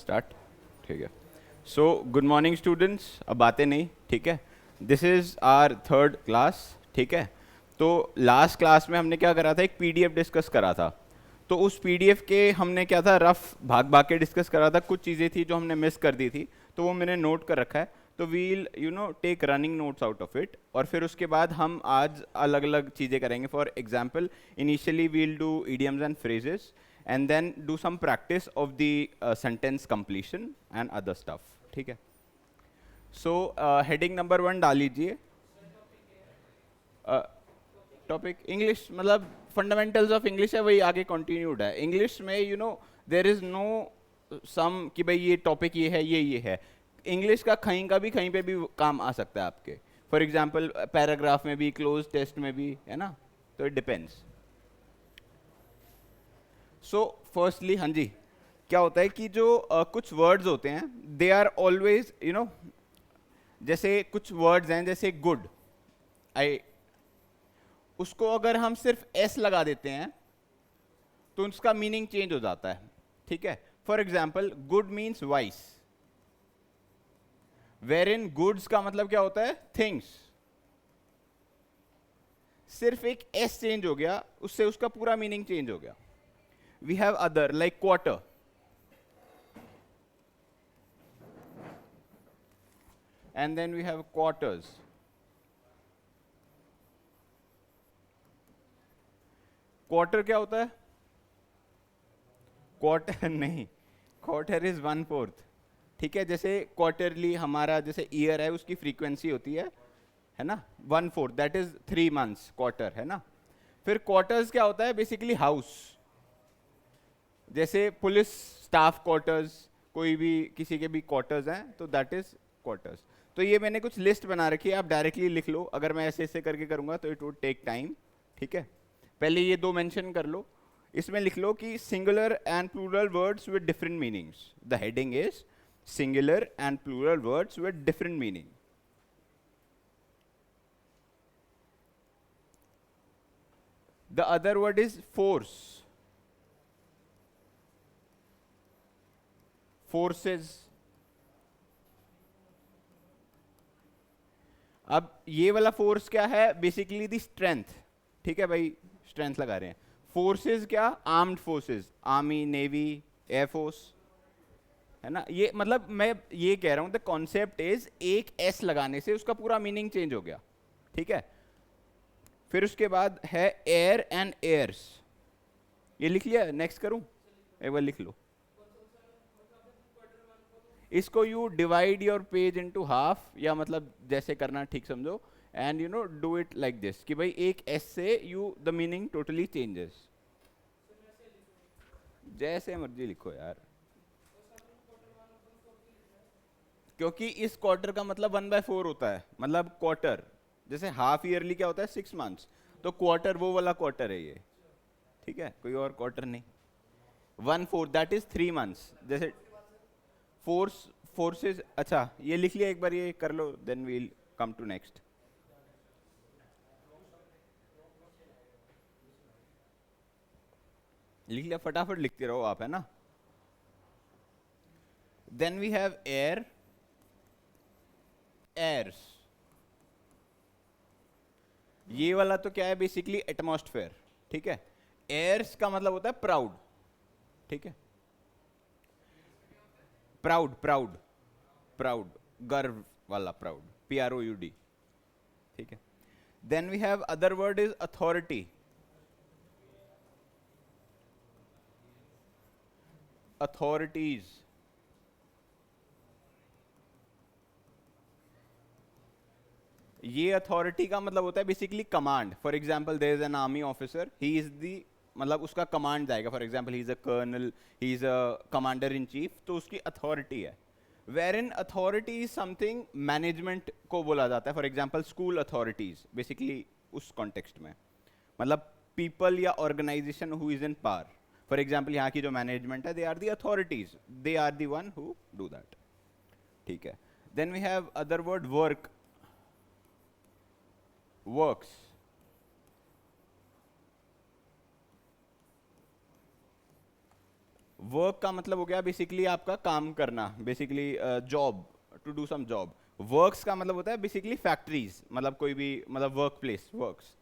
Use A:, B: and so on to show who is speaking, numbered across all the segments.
A: Start. ठीक है। So good morning students. अब बातें नहीं, ठीक है। This is our third class, ठीक है। तो लास्ट क्लास में हमने क्या करा था, एक पीडीएफ डिस्कस करा था। तो उस पीडीएफ के हमने क्या था, रफ भाग भाग के डिस्कस करा था। कुछ चीज़ें थी जो हमने मिस कर दी थी, तो वो मैंने नोट कर रखा है। तो we'll take running notes out of it, और फिर उसके बाद हम आज अलग अलग चीज़ें करेंगे। For example, initially we'll do idioms and phrases, and then do some practice of the sentence completion and other stuff, ठीक है। सो हेडिंग नंबर 1 डाल लीजिए। टॉपिक इंग्लिश, मतलब फंडामेंटल्स ऑफ इंग्लिश है, वही आगे कंटिन्यूड है। इंग्लिश में देर इज नो सम कि भाई ये टॉपिक ये है, ये है। इंग्लिश का कहीं पे भी काम आ सकता है आपके। फॉर एग्जाम्पल पैराग्राफ में भी, क्लोज टेस्ट में भी, है ना। तो इट डिपेंड्स। सो फर्स्टली, हाँ जी, क्या होता है कि जो कुछ वर्ड्स होते हैं, दे आर ऑलवेज जैसे कुछ वर्ड्स हैं, जैसे गुड, आई, उसको अगर हम सिर्फ एस लगा देते हैं तो उसका मीनिंग चेंज हो जाता है, ठीक है। For example, good means wise, where in goods का मतलब क्या होता है, थिंग्स। सिर्फ एक एस चेंज हो गया, उससे उसका पूरा मीनिंग चेंज हो गया। We have other like quarter, and then we have quarters. Quarter क्या होता है, क्वार्टर नहीं, क्वार्टर इज 1/4, ठीक है। जैसे क्वार्टरली हमारा जैसे ईयर है, उसकी फ्रीक्वेंसी होती है ना, 1/4, दैट इज 3 months क्वार्टर, है ना। फिर क्वार्टर्स क्या होता है, बेसिकली हाउस। जैसे पुलिस स्टाफ क्वार्टर्स, कोई भी किसी के भी क्वार्टर्स हैं, तो दैट इज क्वार्टर्स। तो ये मैंने कुछ लिस्ट बना रखी है, आप डायरेक्टली लिख लो। अगर मैं ऐसे ऐसे करके करूंगा तो इट वुड टेक टाइम, ठीक है। पहले ये दो मेंशन कर लो। इसमें लिख लो कि singular and plural words with different meanings. The heading is singular and plural words with different meaning. The other word is force, forces. अब ये वाला फोर्स क्या है, बेसिकली दी स्ट्रेंथ, ठीक है भाई, स्ट्रेंथ लगा रहे हैं। फोर्सेस क्या, armed forces, army, navy, air force, है ना। ये मतलब मैं ये कह रहा हूं, द कॉन्सेप्ट इज एक एस लगाने से उसका पूरा मीनिंग चेंज हो गया, ठीक है। फिर उसके बाद है एयर एंड एयर्स, ये लिख लिया, नेक्स्ट करूं, एक बार लिख लो इसको। You divide your page into half, या मतलब जैसे करना ठीक समझो, and do it like this कि भाई एक एस से you the meaning totally changes. जैसे मर्जी लिखो यार, क्योंकि इस क्वार्टर का मतलब 1/4 होता है। मतलब क्वार्टर, जैसे हाफ ईयरली क्या होता है, 6 months, तो क्वार्टर वो वाला क्वार्टर है ये, ठीक है, कोई और क्वार्टर नहीं। 1/4 दैट इज 3 months। जैसे फोर्स, फोर्सेस, अच्छा ये लिख लिया, एक बार ये कर लो, then we'll come to next. लिख लिया, फटाफट लिखते रहो आप, है ना। Then we have air, airs. ये वाला तो क्या है, बेसिकली एटमॉस्फेयर, ठीक है। एयर्स का मतलब होता है प्राउड, ठीक है। प्राउड, प्राउड, प्राउड, गर्व वाला प्राउड, PROUD, ठीक है। Then we have other word is authority, authorities. ये अथॉरिटी का मतलब होता है basically command. For example, there is an army officer, he is the, मतलब उसका कमांड जाएगा। For example, he is a colonel, he is a commander in chief, तो उसकी अथॉरिटी है। Where in authority is something management को बोला जाता है। फॉर एग्जाम्पल, स्कूल अथॉरिटीज, बेसिकली उस कॉन्टेक्स्ट में, मतलब पीपल या organization who is in power. For example, यहाँ की जो मैनेजमेंट है, they are the authorities, they are the one who do that, ठीक है। Then we have other word work, works. Work का मतलब हो गया बेसिकली आपका काम करना, basically job, to do some job. Works का मतलब होता है बेसिकली फैक्ट्रीज, मतलब कोई भी, मतलब वर्क प्लेस, वर्क्स।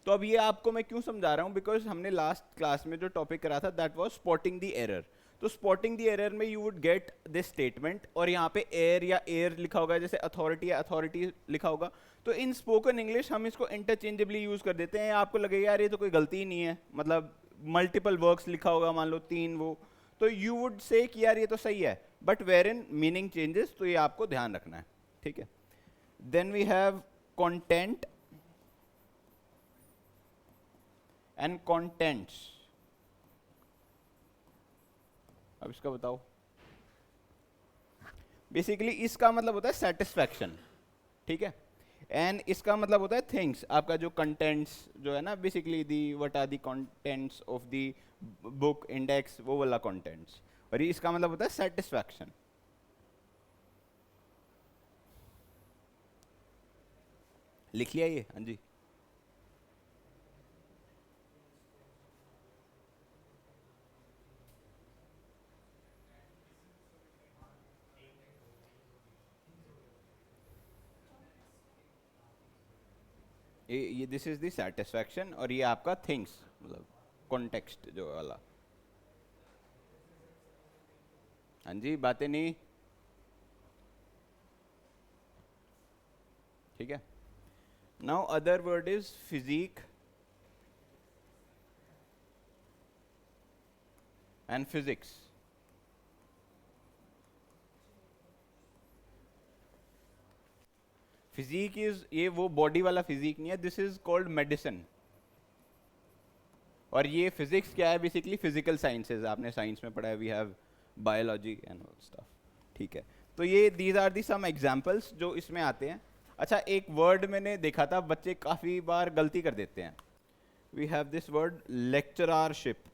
A: तो अब ये आपको मैं क्यों समझा रहा हूँ, बिकॉज हमने लास्ट क्लास में जो टॉपिक करा था that was spotting the error. तो स्पॉटिंग द एरर में you would get this statement, और यहाँ पे एयर या एयर लिखा होगा, जैसे अथॉरिटी या अथॉरिटी लिखा होगा। तो इन स्पोकन इंग्लिश हम इसको इंटरचेंजेबली यूज कर देते हैं। आपको लगेगा यार ये तो कोई गलती ही नहीं है, मतलब मल्टीपल वर्क्स लिखा होगा, मान लो 3 वो, तो यू वुड से कि यार ये तो सही है, but where in meaning changes, तो ये आपको ध्यान रखना है, ठीक है। Then we have content and contents. अब इसका बताओ। बेसिकली इसका मतलब होता है सेटिस्फैक्शन, ठीक है। एंड इसका मतलब होता है थिंग्स, आपका जो कंटेंट्स जो है ना, basically the what are the contents of the book index, वो वाला कंटेंट्स। और ये इसका मतलब होता है सेटिस्फैक्शन। लिख लिया ये? हाँ जी। ये दिस इज द सेटिस्फैक्शन, और ये आपका थिंग्स, मतलब कॉन्टेक्स्ट जो वाला। हाँ जी, बातें नहीं, ठीक है। Now other word is physique and physics. Physique is, ये वो बॉडी वाला फिजिक नहीं है, दिस इज कॉल्ड मेडिसिन। और ये फिजिक्स क्या है, बेसिकली फिजिकल साइंसेज, आपने साइंस में पढ़ा है, we have biology and all stuff, ठीक है। तो ये these are the some examples जो इसमें आते हैं। अच्छा, एक वर्ड मैंने देखा था, बच्चे काफ़ी बार गलती कर देते हैं। We have this word lecturership.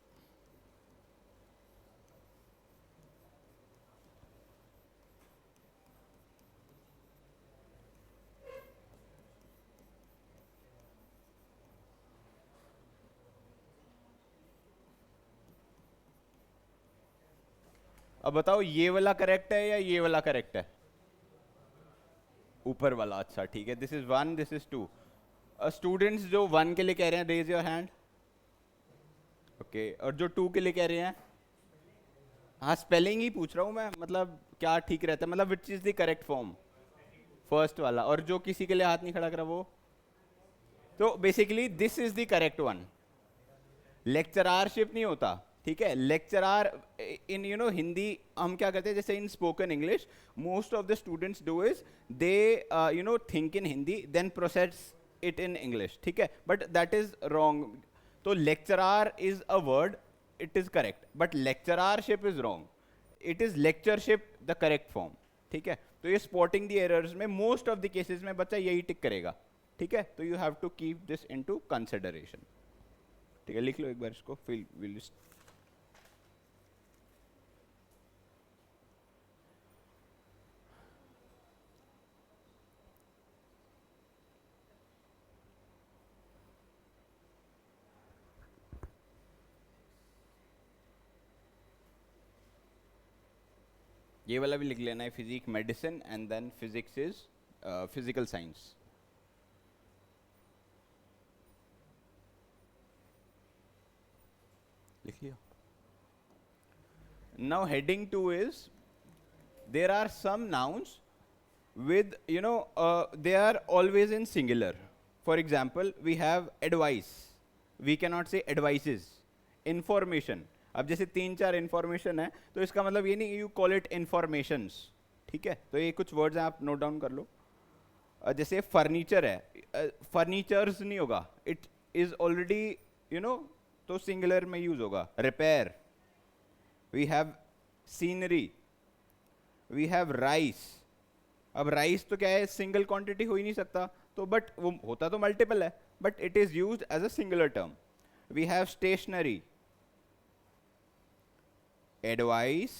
A: अब बताओ ये वाला करेक्ट है या ये वाला करेक्ट है? ऊपर वाला, अच्छा ठीक है। This is 1, this is 2। Students जो 1 के लिए कह रहे हैं, रेज योर हैंड। ओके, और जो 2 के लिए कह रहे हैं? हाँ, स्पेलिंग ही पूछ रहा हूँ मैं, मतलब क्या ठीक रहता है, मतलब which is the correct form? First वाला। और जो किसी के लिए हाथ नहीं खड़ा करा वो? तो basically this is the correct one. Lecturership नहीं होता, ठीक है। लेक्चरार इन हिंदी हम क्या करते हैं, जैसे in spoken English most of the students do is they think in Hindi then process it in English, ठीक है, बट दैट इज रॉन्ग। तो lecturer is a word, it is correct, but lecturership is wrong. It is lecturership the correct form, ठीक है। तो ये spotting the errors में most of the cases में बच्चा यही टिक करेगा, ठीक है। तो you have to keep this into consideration, ठीक है। लिख लो एक बार इसको, फिर विल। ये वाला भी लिख लेना है, physique medicine and then physics is physical science. लिख लिया? Now heading 2 is there are some nouns with they are always in singular. For example, we have advice, we cannot say advices. Information, अब जैसे 3-4 information है, तो इसका मतलब ये नहीं यू कॉल इट इंफॉर्मेशंस, ठीक है। तो ये कुछ वर्ड्स हैं, आप नोट डाउन कर लो। जैसे फर्नीचर है, फर्नीचर्स नहीं होगा, इट इज ऑलरेडी तो सिंगुलर में यूज होगा। Repair, we have scenery, we have rice. अब राइस तो क्या है, सिंगल क्वांटिटी हो ही नहीं सकता, तो बट वो होता तो मल्टीपल है, but it is used as a singular term. We have stationery, advice,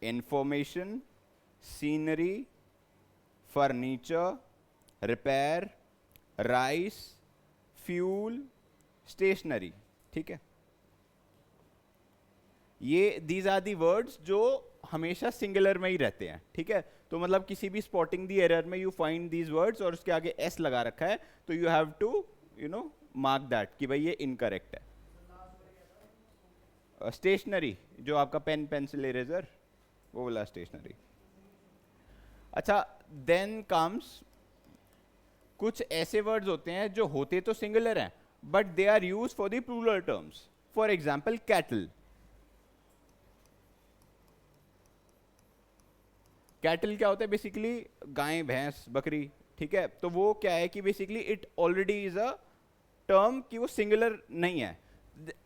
A: information, scenery, furniture, repair, rice, fuel, stationery, ठीक है। ये दीज आर दी वर्ड्स जो हमेशा सिंगुलर में ही रहते हैं, ठीक है। तो मतलब किसी भी स्पॉटिंग दी एरर में यू फाइंड दीज वर्ड्स और उसके आगे एस लगा रखा है, तो you have to mark that कि भाई ये इनकरेक्ट है। स्टेशनरी, जो आपका पेन पेंसिल इरेजर, वो वाला स्टेशनरी। अच्छा, देन कम्स कुछ ऐसे वर्ड्स होते हैं जो होते तो सिंगुलर हैं but they are use for the plural terms. For example cattle. Cattle क्या होता है? बेसिकली गाय, भैंस, बकरी, ठीक है। तो वो क्या है कि basically it already is a term कि वो सिंगुलर नहीं है।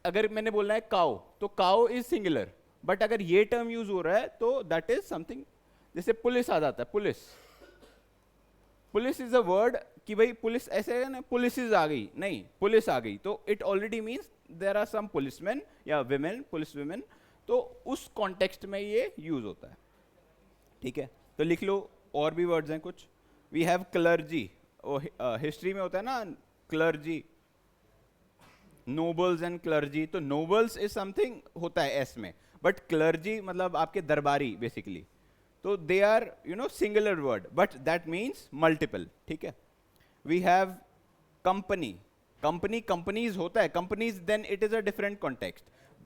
A: अगर मैंने बोलना है काउ, तो काउ इज सिंगुलर, बट अगर ये टर्म यूज हो रहा है तो दैट इज समथिंग। जैसे पुलिस आ जाता है, police, police is a word कि भाई पुलिस ऐसे है ना, पुलिस आ गई, नहीं पुलिस आ गई, तो it already means there are some policeman या विमेन, पुलिस विमेन, तो उस कॉन्टेक्स्ट में ये यूज होता है, ठीक है। तो लिख लो, और भी वर्ड्स हैं कुछ। वी हैव क्लर्जी, हिस्ट्री में होता है ना क्लर्जी, नोबल्स एंड क्लर्जी। तो नोबल्स इज समथिंग होता है एस में, बट क्लर्जी मतलब आपके दरबारी बेसिकली। तो they are singular word but that means multiple, ठीक है। We have company, company companies होता है, companies, then it is a different context,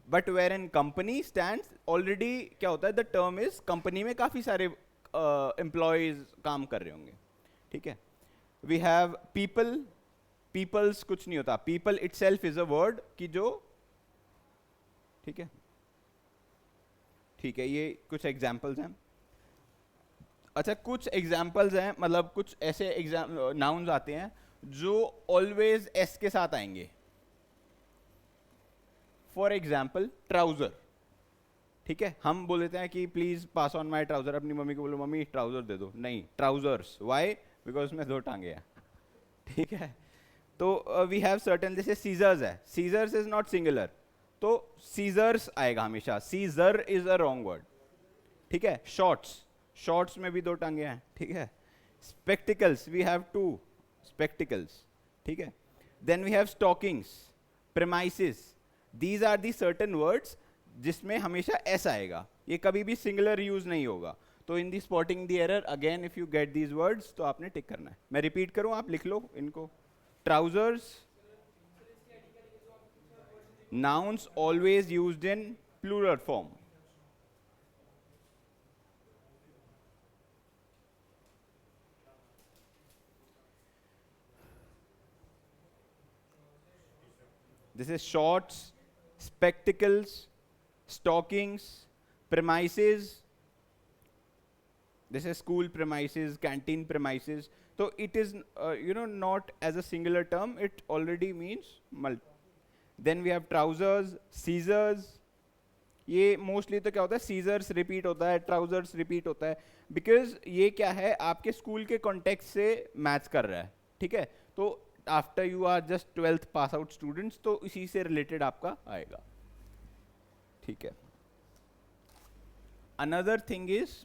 A: but where in company stands already क्या होता है, द टर्म इज, कंपनी में काफी सारे एम्प्लॉयज काम कर रहे होंगे, ठीक है। वी हैव पीपल, पीपल्स कुछ नहीं होता, people itself is a word कि जो, ठीक है, ठीक है। ये कुछ एग्जाम्पल्स हैं। अच्छा, कुछ एग्जाम्पल्स हैं, मतलब कुछ ऐसे नाउन्स आते हैं जो ऑलवेज एस के साथ आएंगे। फॉर एग्जाम्पल ट्राउजर, ठीक है। हम बोल देते हैं कि please pass on my trouser, अपनी मम्मी को बोलो मम्मी ट्राउजर दे दो, नहीं ट्राउजर्स, वाई, बिकॉज उसमें दो टांगे हैं, ठीक है। तो वी हैव सर्टेन, जैसे सीजर्स है, सीजर्स इज नॉट सिंगुलर, तो सीजर्स आएगा हमेशा, scissor is a wrong word, ठीक है। शॉर्ट्स, शॉर्ट्स में भी दो टांगे हैं, ठीक है। Spectacles, we have two spectacles, ठीक है। Then we have stockings, premises, these are the certain words जिसमें हमेशा एस आएगा, ये कभी भी सिंगुलर यूज नहीं होगा। तो in the spotting the error, again if you get these words तो आपने टिक करना है। मैं रिपीट करूं, आप लिख लो इनको। Trousers, nouns always used in plural form. This is shorts, spectacles, stockings, premises. This is school premises, canteen premises. So it is, not as a singular term. It already means multi. Then we have trousers, scissors. ये mostly तो क्या होता है, seizures repeat होता है, trousers repeat होता है, because ये क्या है, आपके स्कूल के कॉन्टेक्स्ट से मैच कर रहा है, ठीक है। तो after you are just 12th pass out students, तो इसी से रिलेटेड आपका आएगा, ठीक है। अनदर थिंग इज,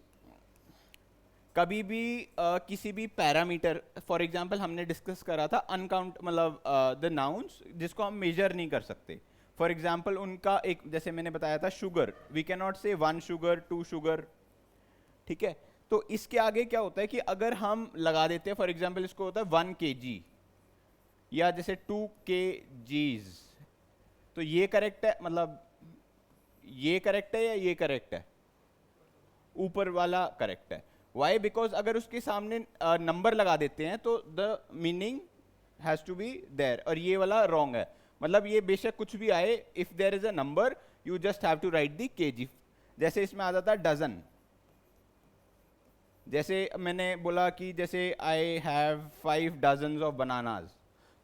A: कभी भी किसी भी पैरामीटर, फॉर एग्जांपल हमने डिस्कस करा था अनकाउंट, मतलब द नाउन्स जिसको हम मेजर नहीं कर सकते। फॉर एग्जाम्पल उनका एक, जैसे मैंने बताया था शुगर, वी कैन नॉट से 1 शुगर 2 शुगर, ठीक है। तो इसके आगे क्या होता है कि अगर हम लगा देते हैं, फॉर एग्जाम्पल इसको होता है 1 kg या जैसे 2 kgs, तो ये करेक्ट है, मतलब ये करेक्ट है या ये करेक्ट है? ऊपर वाला करेक्ट है। वाई? बिकॉज अगर उसके सामने नंबर लगा देते हैं तो the meaning has to be there, और ये वाला रॉन्ग है। मतलब ये बेशक कुछ भी आए, if there is a number you just have to write the KG. जैसे इसमें आ जाता डजन, जैसे मैंने बोला कि जैसे I have 5 dozens of bananas,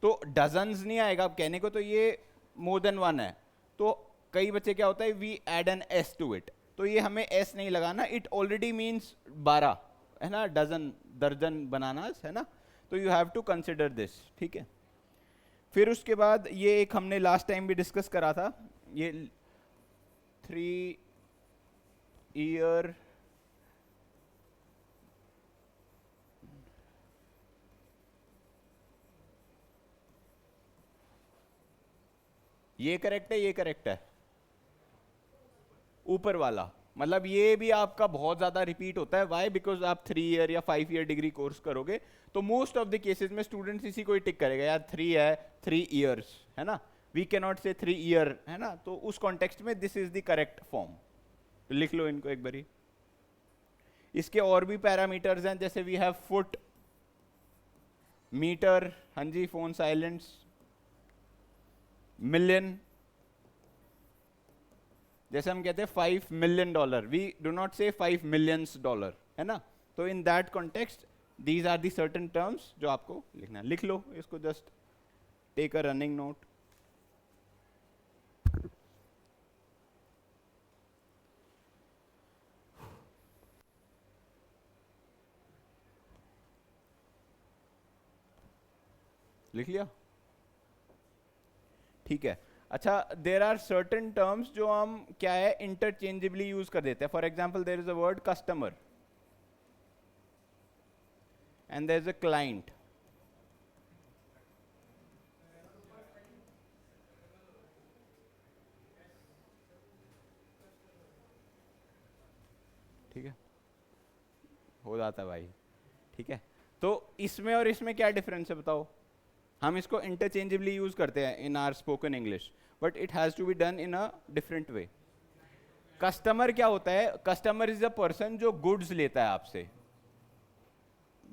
A: तो डजन्स नहीं आएगा कहने को, तो ये मोर देन 1 है। तो कई बच्चे क्या होता है, we add an S to it, तो ये हमें एस नहीं लगाना, इट ऑलरेडी मीन्स 12 है ना, डजन, दर्जन बनानाज है ना, तो you have to consider this, ठीक है। फिर उसके बाद ये एक हमने लास्ट टाइम भी डिस्कस करा था, ये 3 ईयर, ये करेक्ट है, ये करेक्ट है, ऊपर वाला, मतलब ये भी आपका बहुत ज्यादा रिपीट होता है। वाई? बिकॉज आप 3 ईयर या 5 ईयर डिग्री कोर्स करोगे तो मोस्ट ऑफ द केसेस में स्टूडेंट्स इसी को ही टिक करेगा, यार 3 है, 3 ईयर्स, है ना, वी कैन नॉट से 3 ईयर, है ना, तो उस कॉन्टेक्स्ट में this is the correct form. लिख लो इनको एक बारी। इसके और भी पैरामीटर्स हैं, जैसे वी हैव फुट, मीटर, हाँ जी, फोन साइलेंस, मिलियन, जैसे हम कहते हैं $5 million, वी डू नॉट से $5 million, है ना। तो in that context these are the certain terms जो आपको लिखना है। लिख लो इसको, just take a running note. लिख लिया? ठीक है। अच्छा, देर आर सर्टन टर्म्स जो हम क्या है इंटरचेंजेबली यूज कर देते हैं। For example, there is a word customer and there is a client. ठीक है, हो जाता है भाई। ठीक है, तो इसमें और इसमें क्या डिफरेंस है बताओ? हम इसको इंटरचेंजेबली यूज करते हैं in our spoken English, but it has to be done in a different way. Customer क्या होता है? कस्टमर इज अ पर्सन जो गुड्स लेता है आपसे,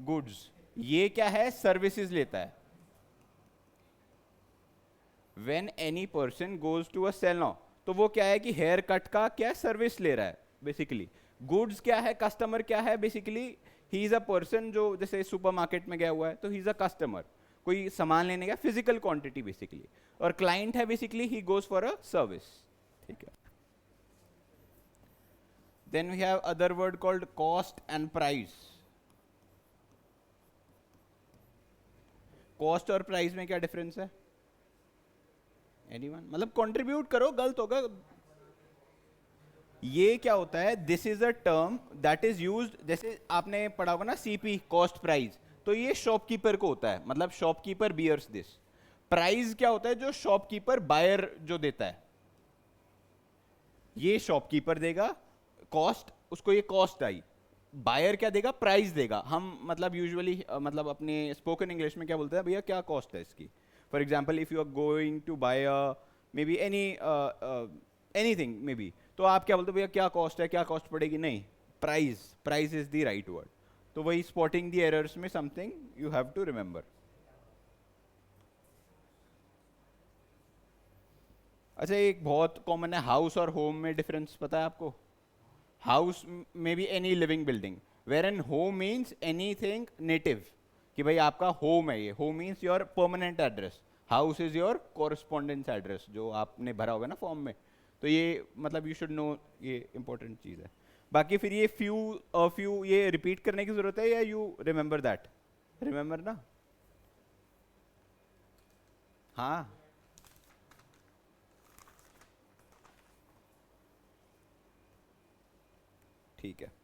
A: गुड्स। ये क्या है? सर्विसेज लेता है। When any person goes to a salon, तो वो क्या है कि हेयर कट का क्या सर्विस ले रहा है बेसिकली। गुड्स क्या है? कस्टमर क्या है basically? He is a person जो जैसे सुपरमार्केट में गया हुआ है तो ही इज अ कस्टमर, कोई सामान लेने का फिजिकल क्वांटिटी बेसिकली। और क्लाइंट है basically he goes for a service. ठीक है। Then we have other word called cost and price. Cost और प्राइस में क्या डिफरेंस है? एनीवन? मतलब कंट्रीब्यूट करो, गलत होगा। ये क्या होता है? This is a term that is used, जैसे आपने पढ़ा होगा ना सीपी, कॉस्ट प्राइस, तो ये शॉपकीपर को होता है, मतलब शॉपकीपर बियर्स दिस। प्राइस क्या होता है? जो शॉपकीपर बायर जो देता है, ये शॉपकीपर देगा कॉस्ट, उसको ये कॉस्ट आई। बायर क्या देगा? प्राइस देगा। हम मतलब यूजुअली मतलब अपने स्पोकन इंग्लिश में क्या बोलते हैं, भैया क्या कॉस्ट है इसकी। For example, if you are going to buy maybe any anything maybe, तो आप क्या बोलते हो? भैया क्या कॉस्ट है, क्या कॉस्ट पड़ेगी? नहीं, price, price is the right word. तो वही स्पॉटिंग द एरर्स में something you have to remember. अच्छा, एक बहुत कॉमन है, हाउस और होम में डिफरेंस पता है आपको? हाउस में be any living building, whereas home means anything native, कि भाई आपका होम है, ये home means your permanent address. House is your correspondence address जो आपने भरा होगा ना फॉर्म में। तो ये मतलब यू शुड नो, ये इंपॉर्टेंट चीज़ है। बाकी फिर ये फ्यू फ्यू ये रिपीट करने की जरूरत है या यू रिमेंबर दैट? रिमेंबर ना? हाँ, ठीक है।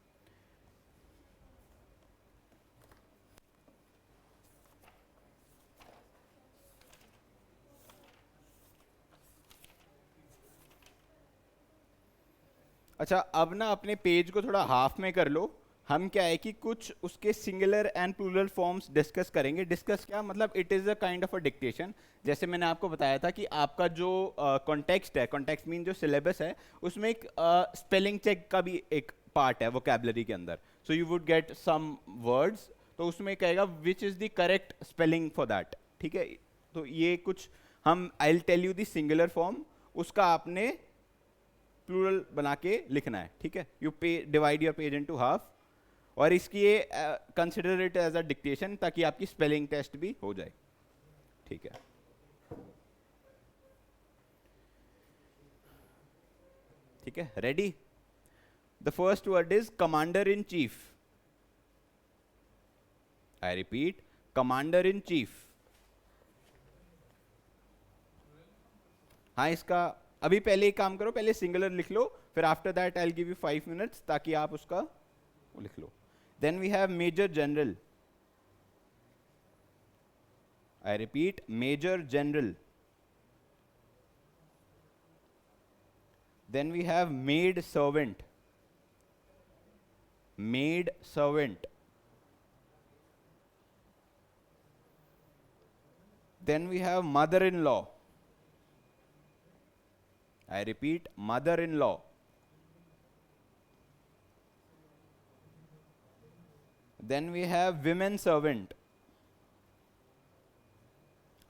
A: अच्छा, अब ना अपने पेज को थोड़ा हाफ में कर लो। हम क्या है कि कुछ उसके singular and plural forms discuss करेंगे। डिस्कस क्या मतलब, it is a kind of a dictation. जैसे मैंने आपको बताया था कि आपका जो कॉन्टेक्स्ट है, कॉन्टेक्स्ट मीन जो सिलेबस है, उसमें एक स्पेलिंग चेक का भी एक पार्ट है वोकैबुलरी के अंदर। So you would get some words, तो उसमें कहेगा which is the correct spelling for that. ठीक है, तो ये कुछ हम, I will tell you the singular form, उसका आपने प्लूरल बना के लिखना है। ठीक है, यू पे divide your page into half, और इसकी ये consider it as a dictation, ताकि आपकी स्पेलिंग टेस्ट भी हो जाए। ठीक है, ठीक है, ready? The first word is commander in chief. I repeat, commander in chief. हाँ, इसका अभी पहले एक काम करो, पहले सिंगुलर लिख लो, फिर after that I will give you 5 minutes ताकि आप उसका वो लिख लो। Then we have major general. I repeat, major general. Then we have maid servant. Maid servant. Then we have mother-in-law. I repeat, mother-in-law. Then we have women servant.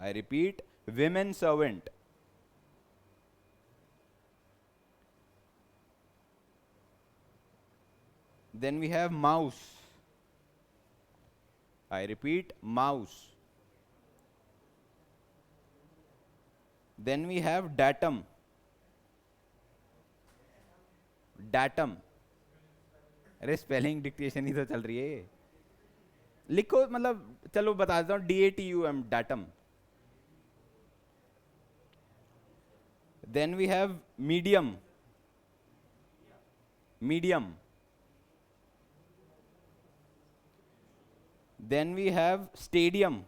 A: I repeat, women servant. Then we have mouse. I repeat, mouse. Then we have datum. Datum. अरे spelling dictation ही तो चल रही है, लिखो, मतलब चलो बता देता हूँ, DATUM, datum. Then we have medium. Medium. Then we have stadium.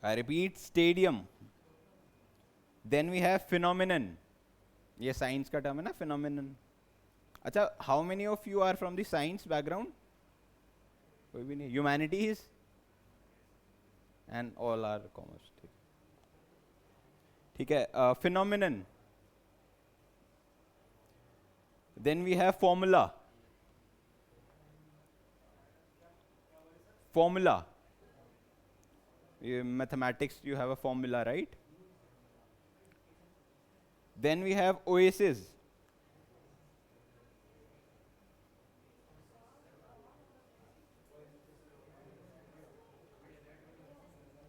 A: I repeat, stadium. Then we have phenomenon. ये साइंस का टर्म है ना, phenomenon. अच्छा, how many of you are from the science background? कोई भी नहीं. Humanities and all are commerce. ठीक है. Phenomenon. Then we have formula. Formula. Mathematics, you have a formula, right? Then we have oasis.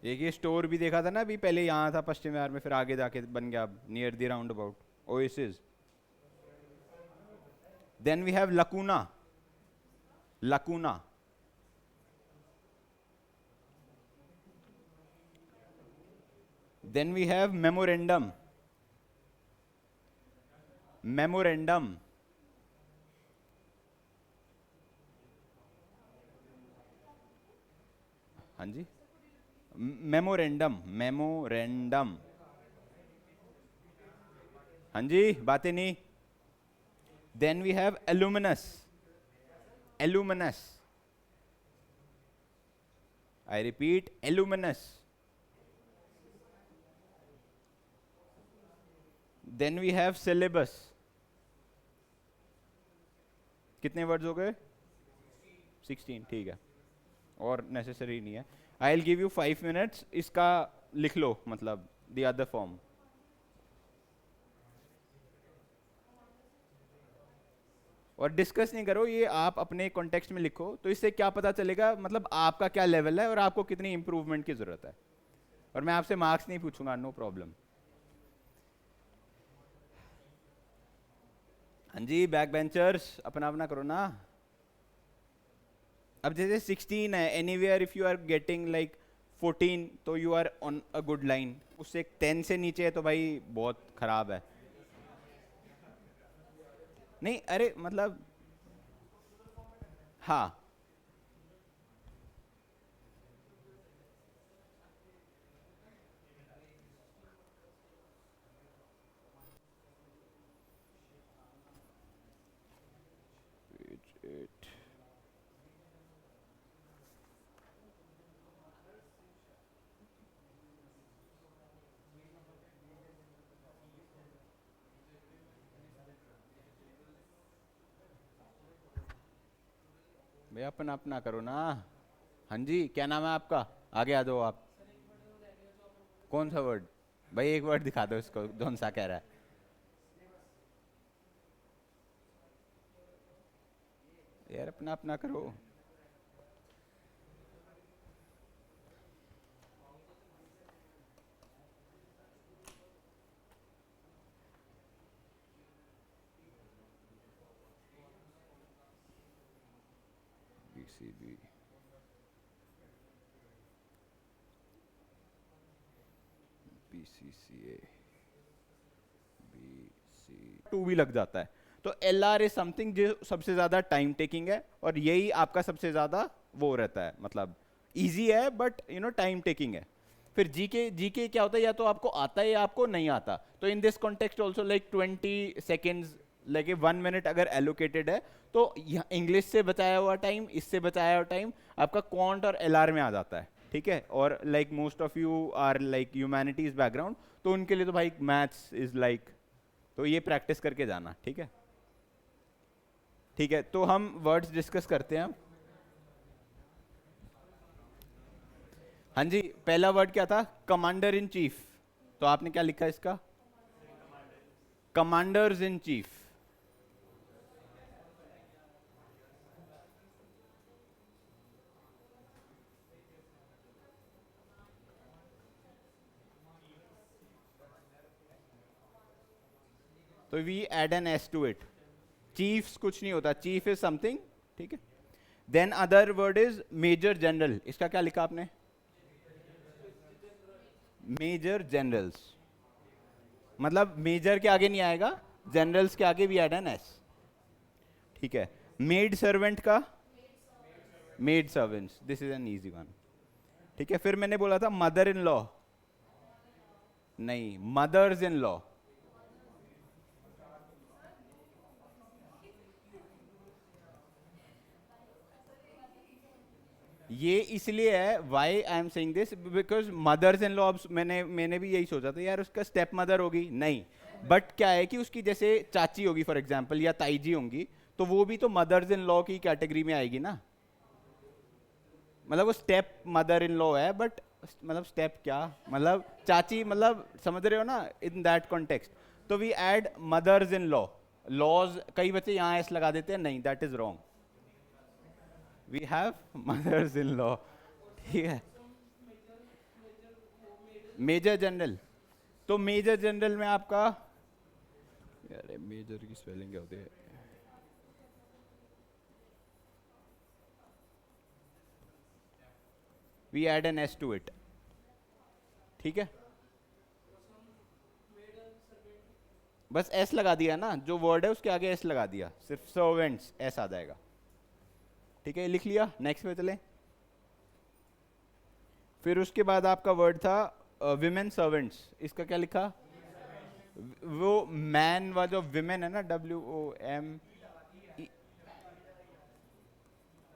A: एक ये store भी देखा था ना अभी, पहले यहाँ था पश्चिम बिहार में, फिर आगे जाके बन गया near the roundabout. Oasis. Then we have lacuna. Lacuna. Then we have memorandum. Memorandum. हाँ जी, मेमोरेंडम. मेमोरेंडम. हाँ जी, बातें नहीं. Then we have alumnus. Alumnus. I repeat, alumnus. Then we have syllabus. कितने वर्ड्स हो गए? 16. ठीक है, और नेसेसरी नहीं है. I will give you 5 minutes, इसका लिख लो, मतलब द अदर फॉर्म. और डिस्कस नहीं करो, ये आप अपने कॉन्टेक्स्ट में लिखो, तो इससे क्या पता चलेगा, मतलब आपका क्या लेवल है और आपको कितनी इंप्रूवमेंट की जरूरत है. और मैं आपसे मार्क्स नहीं पूछूंगा, नो प्रॉब्लम. हाँ जी, बैक बेंचर्स अपना अपना करो ना. अब जैसे 16 है, anywhere if you are getting like 14 तो you are on a good line. उससे 10 से नीचे है तो भाई बहुत खराब है. नहीं, अरे मतलब हाँ, it. भैया अपना अपना करो ना. हाँ जी, क्या नाम है आपका? आगे आ जाओ आप. कौन सा वर्ड? भाई एक वर्ड दिखा दो इसको, कौन सा कह रहा है. यार अपना अपना करो. BCB. BCCA. BC2 भी लग जाता है. तो LR इज समथिंग जो सबसे ज्यादा टाइम टेकिंग है, और यही आपका सबसे ज्यादा वो रहता है, मतलब इजी है but you know time taking है. फिर जीके, जीके क्या होता है, या तो आपको आता है या आपको नहीं आता। तो in this context also like 20 seconds, like 1 minute अगर एलोकेटेड है तो इंग्लिश से बचाया हुआ टाइम, इससे बचाया हुआ टाइम आपका क्वांट और एलआर में आ जाता है, ठीक है। और like most of you are like humanities background, तो उनके लिए तो भाई मैथ्स इज लाइक, तो ये प्रैक्टिस करके जाना, ठीक है। ठीक है, तो हम वर्ड्स डिस्कस करते हैं। हाँ जी, पहला वर्ड क्या था, कमांडर इन चीफ। तो आपने क्या लिखा इसका, कमांडर्स इन चीफ। तो we add an S to it. Chiefs कुछ नहीं होता, चीफ इज समथिंग, ठीक है। Then other word is major general. इसका क्या लिखा आपने, मेजर जनरल्स, मतलब मेजर के आगे नहीं आएगा, जनरल्स के आगे भी एड एन एस, ठीक है। मेड सर्वेंट का, maid servants, this is an easy one, ठीक है। फिर मैंने बोला था मदर इन लॉ, नहीं, मदर्स इन लॉ। ये इसलिए है, why I am saying this, because mothers in law, मैंने भी यही सोचा था यार उसका स्टेप मदर होगी, नहीं, बट क्या है कि उसकी जैसे चाची होगी फॉर एग्जाम्पल, या ताई जी होंगी, तो वो भी तो मदर्स इन लॉ की कैटेगरी में आएगी ना। मतलब वो स्टेप मदर इन लॉ है, बट मतलब स्टेप क्या, मतलब चाची, मतलब समझ रहे हो ना, इन दैट कॉन्टेक्स्ट। तो we add mothers in law. Laws, कई बच्चे यहाँ एस लगा देते हैं, नहीं, that is wrong, we have mothers in law, ठीक है। मेजर जनरल, तो मेजर जनरल में आपका, यार मेजर की स्पेलिंग क्या होती है, we add an S to it, ठीक है। बस एस लगा दिया ना, जो वर्ड है उसके आगे एस लगा दिया, सिर्फ सर्वेंट्स एस आ जाएगा, ठीक है। लिख लिया, नेक्स्ट पे चले। फिर उसके बाद आपका वर्ड था विमेन सर्वेंट्स। इसका क्या लिखा, वो मैन व जो विमेन है ना, WOM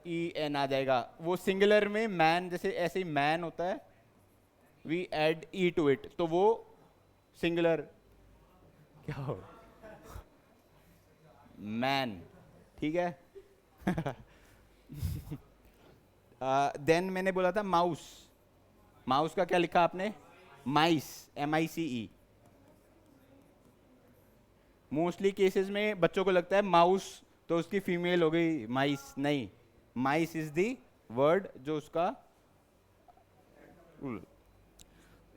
A: EN आ जाएगा, वो सिंगुलर में मैन, जैसे ऐसे ही मैन होता है, we add E to it, तो वो सिंगुलर क्या हो, मैन, ठीक है। देन मैंने बोला था माउस। माउस का क्या लिखा आपने, माइस, MICE। मोस्टली केसेस में बच्चों को लगता है माउस तो उसकी फीमेल हो गई माइस, नहीं, माइस इज दी वर्ड जो उसका।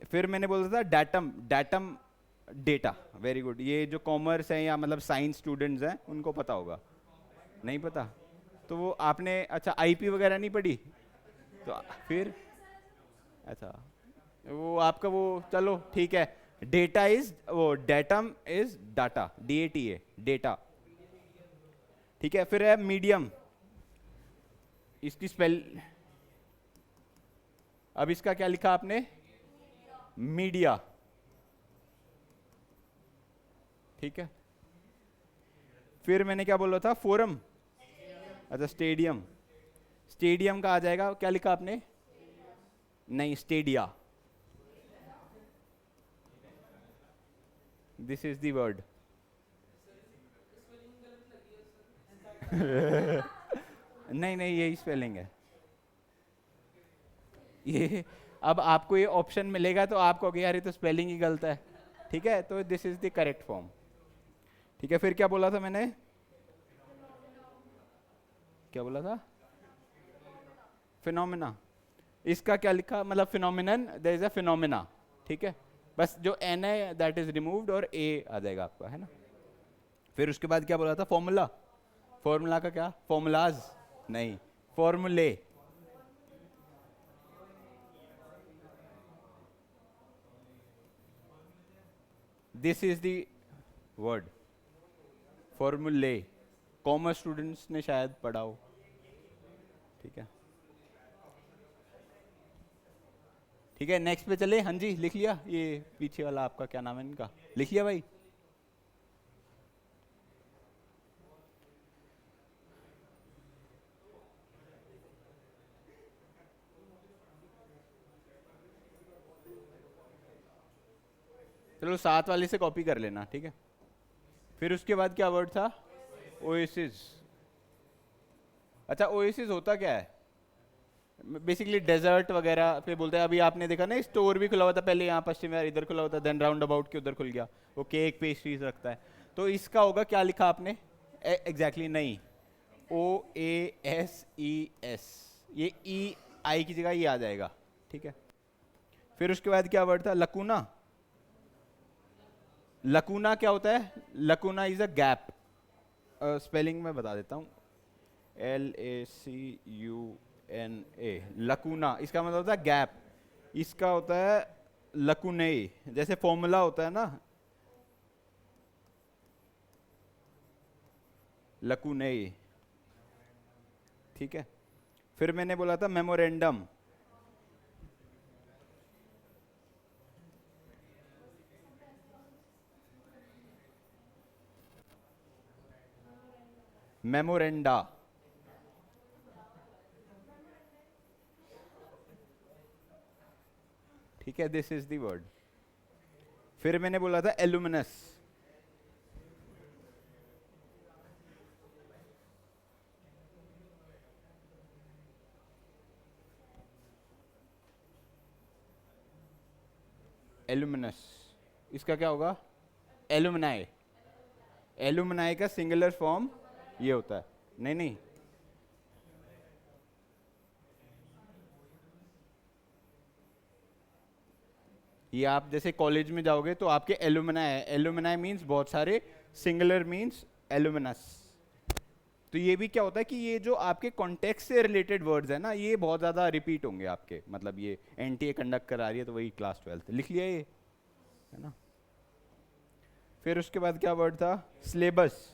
A: फिर मैंने बोला था datum, datum data, very good. ये जो कॉमर्स है या मतलब साइंस स्टूडेंट्स हैं उनको पता होगा, नहीं पता तो वो आपने, अच्छा IP वगैरह नहीं पढ़ी तो फिर, अच्छा वो आपका वो, चलो ठीक है। डेटा इज, वो datum is data, DATA, data, ठीक है। फिर है मीडियम, इसकी स्पेल, अब इसका क्या लिखा आपने, मीडिया, ठीक है। फिर मैंने क्या बोला था, फोरम, अच्छा स्टेडियम, स्टेडियम का आ जाएगा, क्या लिखा आपने, नहीं, Stadia, this is the word. नहीं नहीं, यही स्पेलिंग है ये। अब आपको ये ऑप्शन मिलेगा तो आप कहोगे यार ये तो स्पेलिंग ही गलत है, ठीक है, तो this is the correct form, ठीक है। फिर क्या बोला था मैंने, क्या बोला था, फिनोमिना। इसका क्या लिखा, मतलब phenomenon, there is a phenomena, ठीक है। बस जो N है दैट इज रिमूव्ड और A आ जाएगा आपका, है ना। फिर उसके बाद क्या बोला था, फॉर्मूला। फॉर्मूला का क्या, फॉर्मूलाज, नहीं, फॉर्मूले, दिस इज द वर्ड, फॉर्मूले। कॉमर्स स्टूडेंट्स ने शायद पढ़ा हो, ठीक है। ठीक है, नेक्स्ट पे चले। हाँ जी, लिख लिया? ये पीछे वाला आपका क्या नाम है इनका, लिख लिया भाई? चलो साथ वाले से कॉपी कर लेना, ठीक है। फिर उसके बाद क्या वर्ड था? ओएसिस। अच्छा, ओएसिस होता क्या है? बेसिकली डेजर्ट वगैरह पे बोलते हैं। अभी आपने देखा ना, स्टोर भी खुला हुआ था पहले यहाँ पश्चिम विहार, इधर खुला हुआ था, देन राउंड अबाउट के उधर खुल गया। वो केक पेस्ट्रीज रखता है। तो इसका होगा, क्या लिखा आपने? एग्जैक्टली नहीं, OASES। ये ई आई की जगह ये आ जाएगा, ठीक है। फिर उसके बाद क्या वर्ड था? लकूना। लकूना क्या होता है? लकूना इज अ गैप। स्पेलिंग में बता देता हूँ, LACUNA। लकूना इसका मतलब होता है गैप। इसका होता है लकुने। जैसे फॉर्मूला होता है ना, लकुने, ठीक है। फिर मैंने बोला था मेमोरेंडम। मेमोरेंडा, ठीक है, दिस इज द वर्ड। फिर मैंने बोला था एलुमिनस। एलुमिनस, इसका क्या होगा? एलुमनाई। एलुमनाई का सिंगुलर फॉर्म ये होता है। नहीं नहीं, ये आप जैसे कॉलेज में जाओगे तो आपके एलुमनाई है। एलुमनाई मीन्स बहुत सारे, सिंगुलर मीन्स एलुमिनस। तो ये भी क्या होता है कि ये जो आपके कॉन्टेक्स्ट से रिलेटेड वर्ड्स है ना, ये बहुत ज़्यादा रिपीट होंगे आपके। मतलब ये एनटीए कंडक्ट करा रही है तो वही क्लास 12 लिख लिया ये, है ना। फिर उसके बाद क्या वर्ड था? सिलेबस।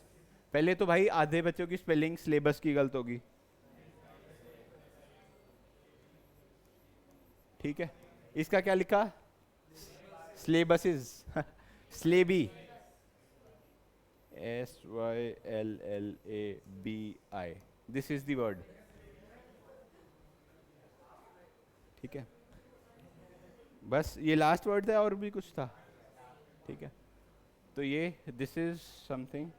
A: पहले तो भाई आधे बच्चों की स्पेलिंग सिलेबस की गलत होगी, ठीक है। इसका क्या लिखा? स्लेबसिस। स्लेबी, SYLLABI। This is the word, ठीक है। बस ये लास्ट वर्ड था, और भी कुछ था? ठीक है, तो ये दिस इज समथिंग।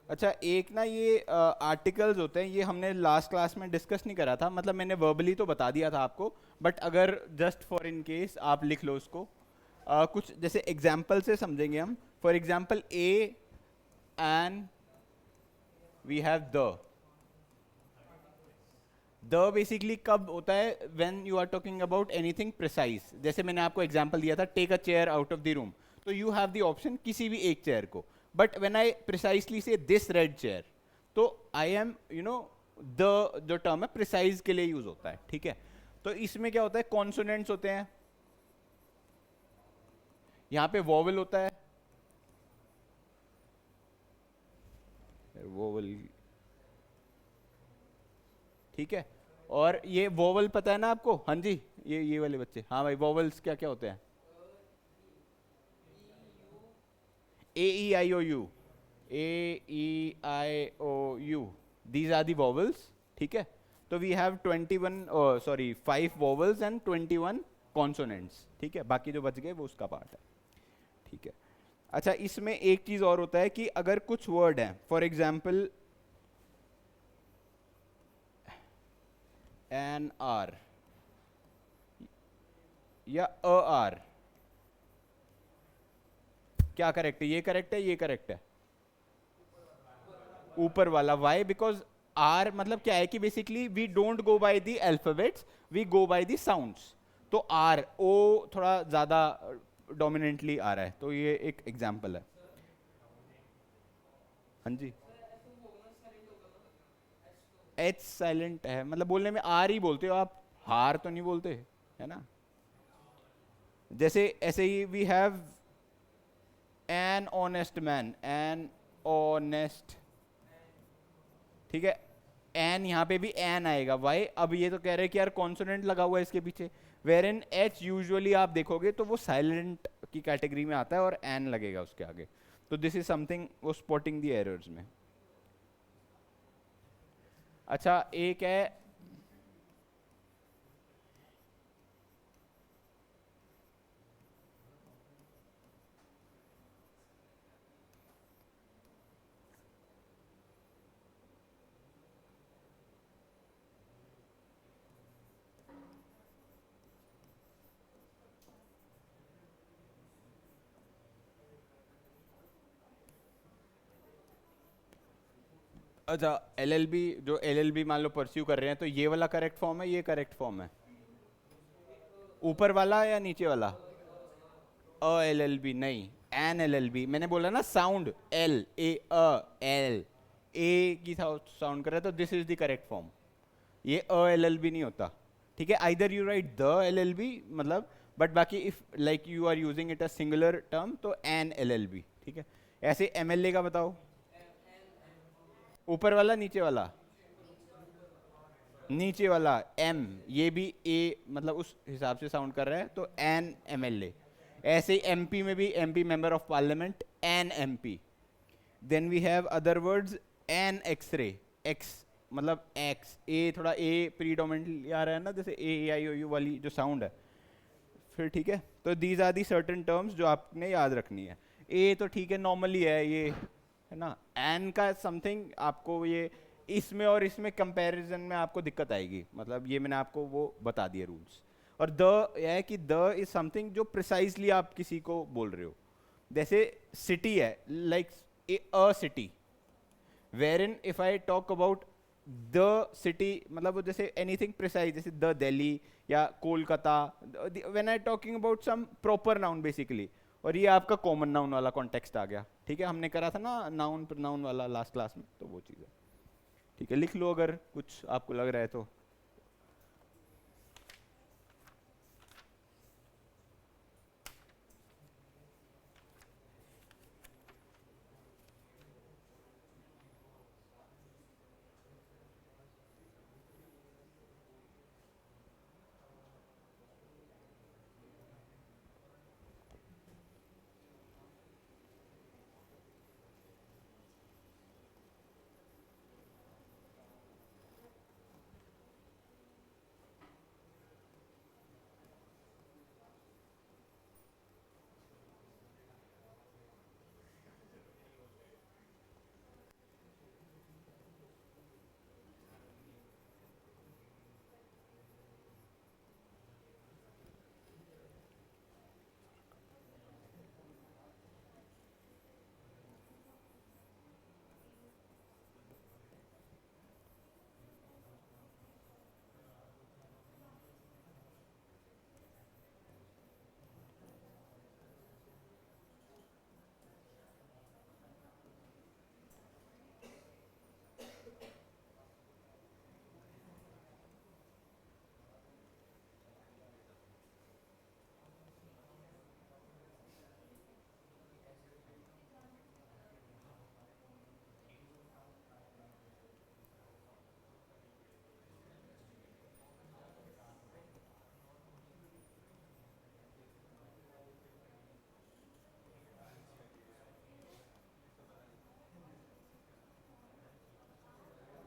A: अच्छा, एक ना ये आर्टिकल्स होते हैं, ये हमने लास्ट क्लास में डिस्कस नहीं करा था। मतलब मैंने वर्बली तो बता दिया था आपको, बट अगर जस्ट फॉर इन केस आप लिख लो उसको। कुछ जैसे एग्जाम्पल से समझेंगे हम। For example, a and we have the basically कब होता है? When you are talking about anything precise. जैसे मैंने आपको एग्जांपल दिया था, take a chair out of the room, तो यू हैव द ऑप्शन किसी भी एक चेयर को। But when I precisely say this red chair, तो आई एम द जो टर्म है प्रिसाइज के लिए यूज होता है, ठीक है। तो इसमें क्या होता है? कॉन्सोनेंट्स होते हैं, यहां पे वोवल होता है, वोवल, ठीक है। और ये वोवल पता है ना आपको? हाँ जी, ये वाले बच्चे, हाँ भाई, वोवल्स क्या क्या होते हैं? AEIOU, AEIOU, these are the vowels, ठीक है। तो we have 21, sorry 5 vowels and 21 consonants, ठीक है। बाकी जो बच गए वो उसका पार्ट है, ठीक है। अच्छा, इसमें एक चीज और होता है कि अगर कुछ वर्ड हैं, फॉर एग्जाम्पल एन आर या अ आर, क्या करेक्ट है? ये करेक्ट है, ये करेक्ट है? ऊपर वाला। वाई? बिकॉज आर मतलब क्या है कि basically we don't go by the alphabets, we go by the sounds. तो आर, ओ थोड़ा ज्यादा डोमिनेंटली आ रहा है, तो ये एक एग्जाम्पल है। हाँ जी, एच साइलेंट है, मतलब बोलने में आर ही बोलते हो आप, हार तो नहीं बोलते, है ना। जैसे ऐसे ही we have an honest man, an honest, ठीक है, एन यहाँ पे भी एन आएगा, वाई, अब ये तो कह रहे हैं कि यार कॉन्सोनेंट लगा हुआ है इसके पीछे, वेर इन एच यूजुअली आप देखोगे तो वो साइलेंट की कैटेगरी में आता है और एन लगेगा उसके आगे, तो दिस इज समथिंग वो स्पॉटिंग द एरर्स में। अच्छा एक है अच्छा एलएलबी, जो एलएलबी मान लो परस्यू कर रहे हैं, तो ये वाला करेक्ट फॉर्म है, ये करेक्ट फॉर्म है, ऊपर वाला या नीचे वाला? अ एल एल बी नहीं, एन एल एल बी, मैंने बोला ना sound L A L A की साउंड कर रहा है, तो this is the correct form, ये अ एल एल बी नहीं होता, ठीक है, either you write the L L B मतलब, बट बाकी if like you are using it a singular term तो एन एल एल बी, ठीक है। ऐसे एम एल ए का बताओ, ऊपर वाला नीचे वाला? नीचे वाला एम, ये भी ए मतलब उस हिसाब से साउंड कर रहा है, तो एन एम एल ए। ऐसे ही एमपी में भी MP member of parliament, an MP. Then we have other words, an X ray, X मतलब एक्स, ए थोड़ा ए प्रीडोमिनेंटली आ रहा है ना, जैसे ए आई ओ यू वाली जो साउंड है, फिर ठीक है। तो these are the certain terms जो आपने याद रखनी है। ए तो ठीक है नॉर्मली है ये, है ना। एन का समथिंग आपको ये इसमें और इसमें कंपैरिजन में आपको दिक्कत आएगी, मतलब ये मैंने आपको वो बता दिए रूल्स। और द यह है कि द इज समथिंग जो प्रिसाइजली आप किसी को बोल रहे हो, जैसे सिटी है, like a city, where in if I talk about the city मतलब वो जैसे एनीथिंग प्रिसाइज, जैसे द दिल्ली या Kolkata, when I talking about some proper noun basically, और ये आपका कॉमन नाउन वाला कॉन्टेक्स्ट आ गया, ठीक है, हमने करा था ना नाउन प्रोनाउन वाला लास्ट क्लास में, तो वो चीज़ है, ठीक है। लिख लो अगर कुछ आपको लग रहा है तो।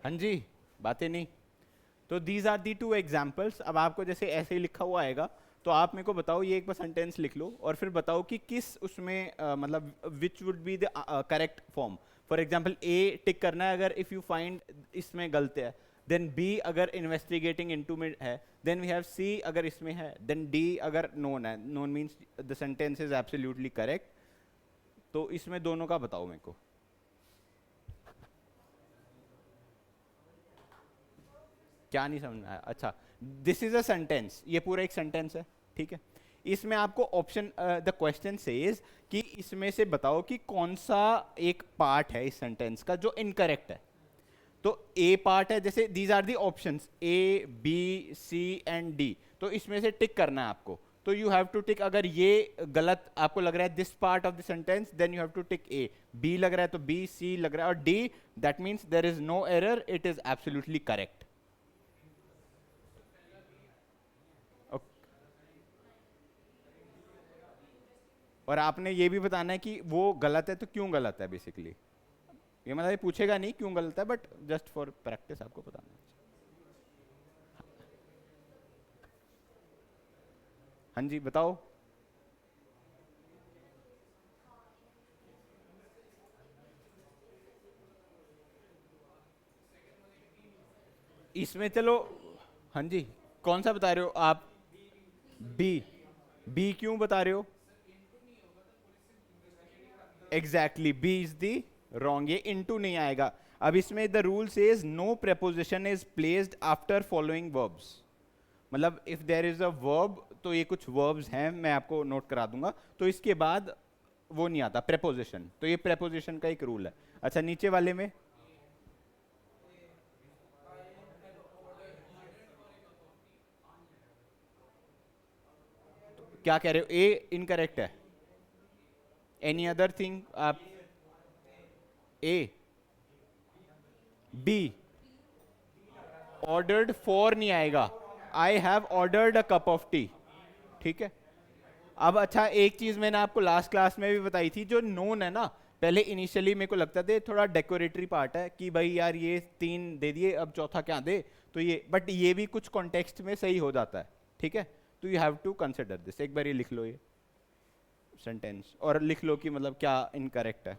A: हाँ जी, बातें नहीं। तो these are the two examples. अब आपको जैसे ऐसे ही लिखा हुआ आएगा, तो आप मेरे को बताओ, ये एक बार सेंटेंस लिख लो और फिर बताओ कि किस उसमें मतलब which would be the correct form. For example A tick करना है अगर इफ यू फाइंड इसमें गलत है, देन बी अगर इन्वेस्टिगेटिंग इनटू में है, देन वी हैव सी अगर इसमें है, देन डी अगर नोन है, none means the sentence is absolutely correct. तो इसमें दोनों का बताओ मेरे को। क्या नहीं समझ में आया? अच्छा, दिस इज अ सेंटेंस, ये पूरा एक सेंटेंस है, ठीक है। इसमें आपको ऑप्शन, द क्वेश्चन सेज कि इसमें से बताओ कि कौन सा एक पार्ट है इस सेंटेंस का जो इनकरेक्ट है। तो ए पार्ट है, जैसे these are the options A B C and D, तो इसमें से टिक करना है आपको। तो यू हैव टू टिक, अगर ये गलत आपको लग रहा है this part of the sentence, then you have to tick A. B लग रहा है तो बी, सी लग रहा है, और D, that means there is no error, it is absolutely correct. और आपने ये भी बताना है कि वो गलत है तो क्यों गलत है बेसिकली. ये मतलब ये पूछेगा नहीं क्यों गलत है, बट जस्ट फॉर प्रैक्टिस आपको बताना है. हाँ जी बताओ. इसमें चलो, हाँ जी, कौन सा बता रहे हो आप. बी. बी क्यों बता रहे हो. Exactly, B is the wrong, ये इनटू नहीं आएगा. अब इसमें the rule says no preposition is placed after following verbs. मतलब if there is a verb, तो ये कुछ वर्ब्स हैं, मैं आपको नोट करा दूंगा, तो इसके बाद वो नहीं आता प्रेपोजिशन, तो ये प्रेपोजिशन का एक रूल है. अच्छा, नीचे वाले में क्या कह रहे हो. ए इनकरेक्ट है. एनी अदर थिंग आप. ए. बी. ऑर्डर्ड फॉर नहीं आएगा. I have ordered a cup of T. ठीक है. अब अच्छा, एक चीज मैंने आपको लास्ट क्लास में भी बताई थी, जो नोन है ना, पहले इनिशियली मेरे को लगता था थोड़ा डेकोरेटरी पार्ट है कि भाई यार ये 3 दे दिए, अब चौथा क्या दे, तो ये, बट ये भी कुछ कॉन्टेक्स्ट में सही हो जाता है. ठीक है. तो you have to consider this. एक बार ये लिख लो ये सेंटेंस, और लिख लो कि मतलब क्या इनकरेक्ट है.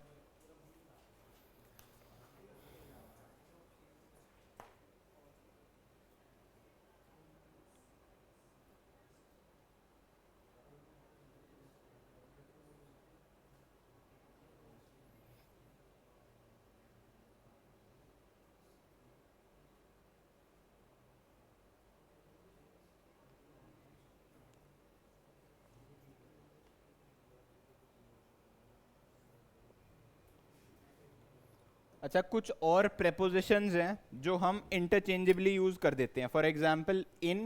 A: अच्छा, कुछ और प्रेपोजिशंस हैं जो हम इंटरचेंजेबली यूज कर देते हैं. For example in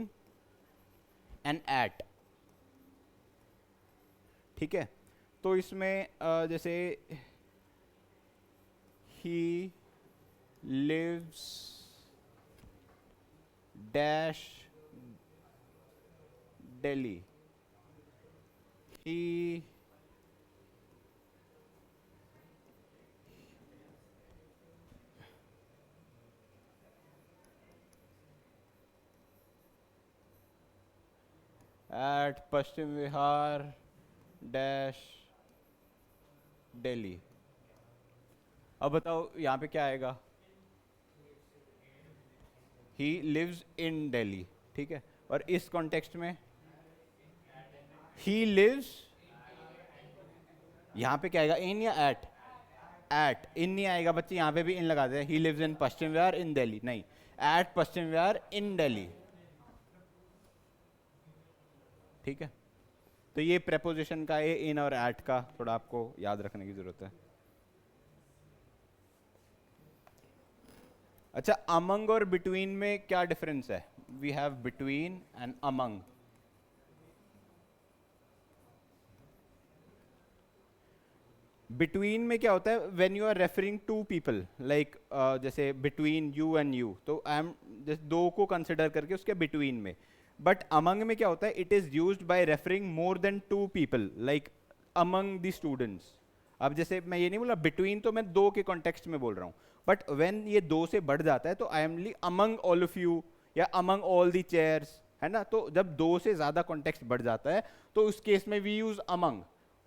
A: and at. ठीक है. तो इसमें जैसे he lives dash Delhi. He at Paschim Vihar dash Delhi. अब बताओ यहाँ पे क्या आएगा. He lives in Delhi. ठीक है. और इस कॉन्टेक्स्ट में ही लिव्स, यहाँ पे क्या आएगा, इन या एट. एट. इन नहीं आएगा बच्चे, यहाँ पे भी इन लगा दे. ही लिव्स इन पश्चिम विहार इन दिल्ली, नहीं, एट पश्चिम विहार इन दिल्ली. ठीक है. तो ये प्रेपोजिशन का, ये इन और एट का थोड़ा आपको याद रखने की जरूरत है. अच्छा, अमंग और बिटवीन में क्या डिफरेंस है. We have between and among. Between में क्या होता है, when you are referring to people, like जैसे बिटवीन यू एंड यू, तो आई एम जैसे दो को कंसिडर करके उसके बिटवीन में. बट अमंग में क्या होता है, it is used by referring more than 2 people, like among the students. अब जैसे मैं ये नहीं बोला बिटवीन, तो मैं दो के कॉन्टेक्स्ट में बोल रहा हूँ, बट व्हेन ये दो से बढ़ जाता है तो I M among all of you या अमंग ऑल द चेयर्स, है ना. तो जब दो से ज्यादा कॉन्टेक्स्ट बढ़ जाता है तो उस केस में we use among.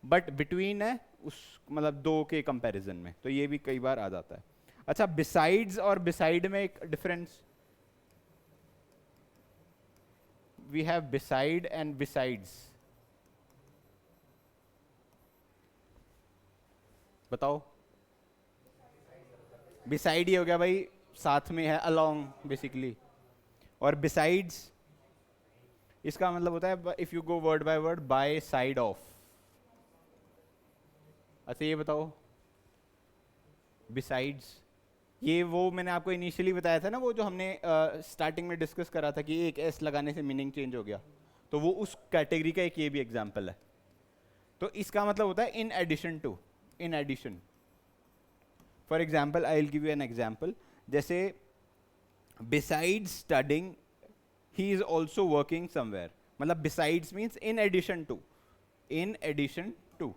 A: But between है उस, मतलब दो के कंपैरिजन में, तो ये भी कई बार आ जाता है. अच्छा, बिसाइड्स और बिसाइड में एक difference. We have beside and besides. बताओ. बिसाइड ये हो गया भाई साथ में है, अलोंग बेसिकली. और बिसाइड्स, इसका मतलब होता है if you go word by word, by side of. अच्छा ये बताओ, बिसाइड्स, ये वो मैंने आपको इनिशियली बताया था ना, वो जो हमने स्टार्टिंग में डिस्कस करा था कि एक एस लगाने से मीनिंग चेंज हो गया. तो वो उस कैटेगरी का एक ये भी एग्जाम्पल है। तो इसका मतलब होता है in addition to, in addition. For example I will give you an example, जैसे besides studying he is also working somewhere, मतलब besides means in addition to, in addition to.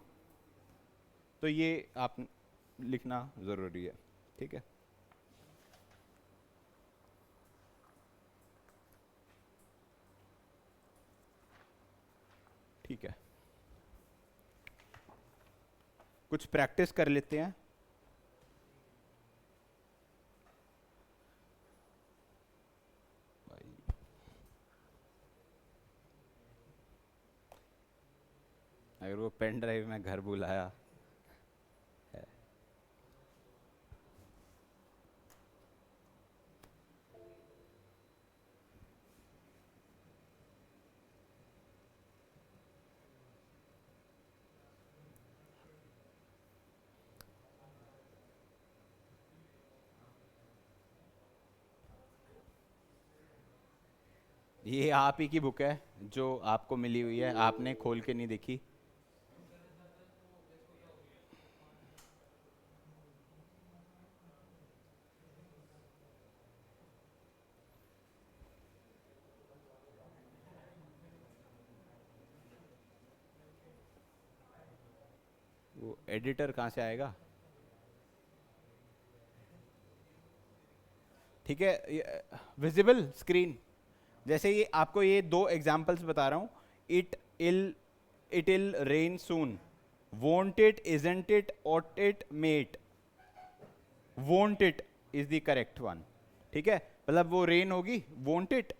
A: तो ये आप लिखना जरूरी है, ठीक है। ठीक है, कुछ प्रैक्टिस कर लेते हैं। भाई अगर वो पेन ड्राइव में घर बुलाया है। ये आप ही की बुक है जो आपको मिली हुई है, आपने खोल के नहीं देखी। वो एडिटर कहाँ से आएगा? ठीक है, विजिबल स्क्रीन। जैसे ये आपको ये दो एग्जांपल्स बता रहा हूँ, it'll, it'll rain soon, won't it, isn't it, ought it, mate. Won't it is the correct one, ठीक है, मतलब वो रेन होगी, वोंट इट।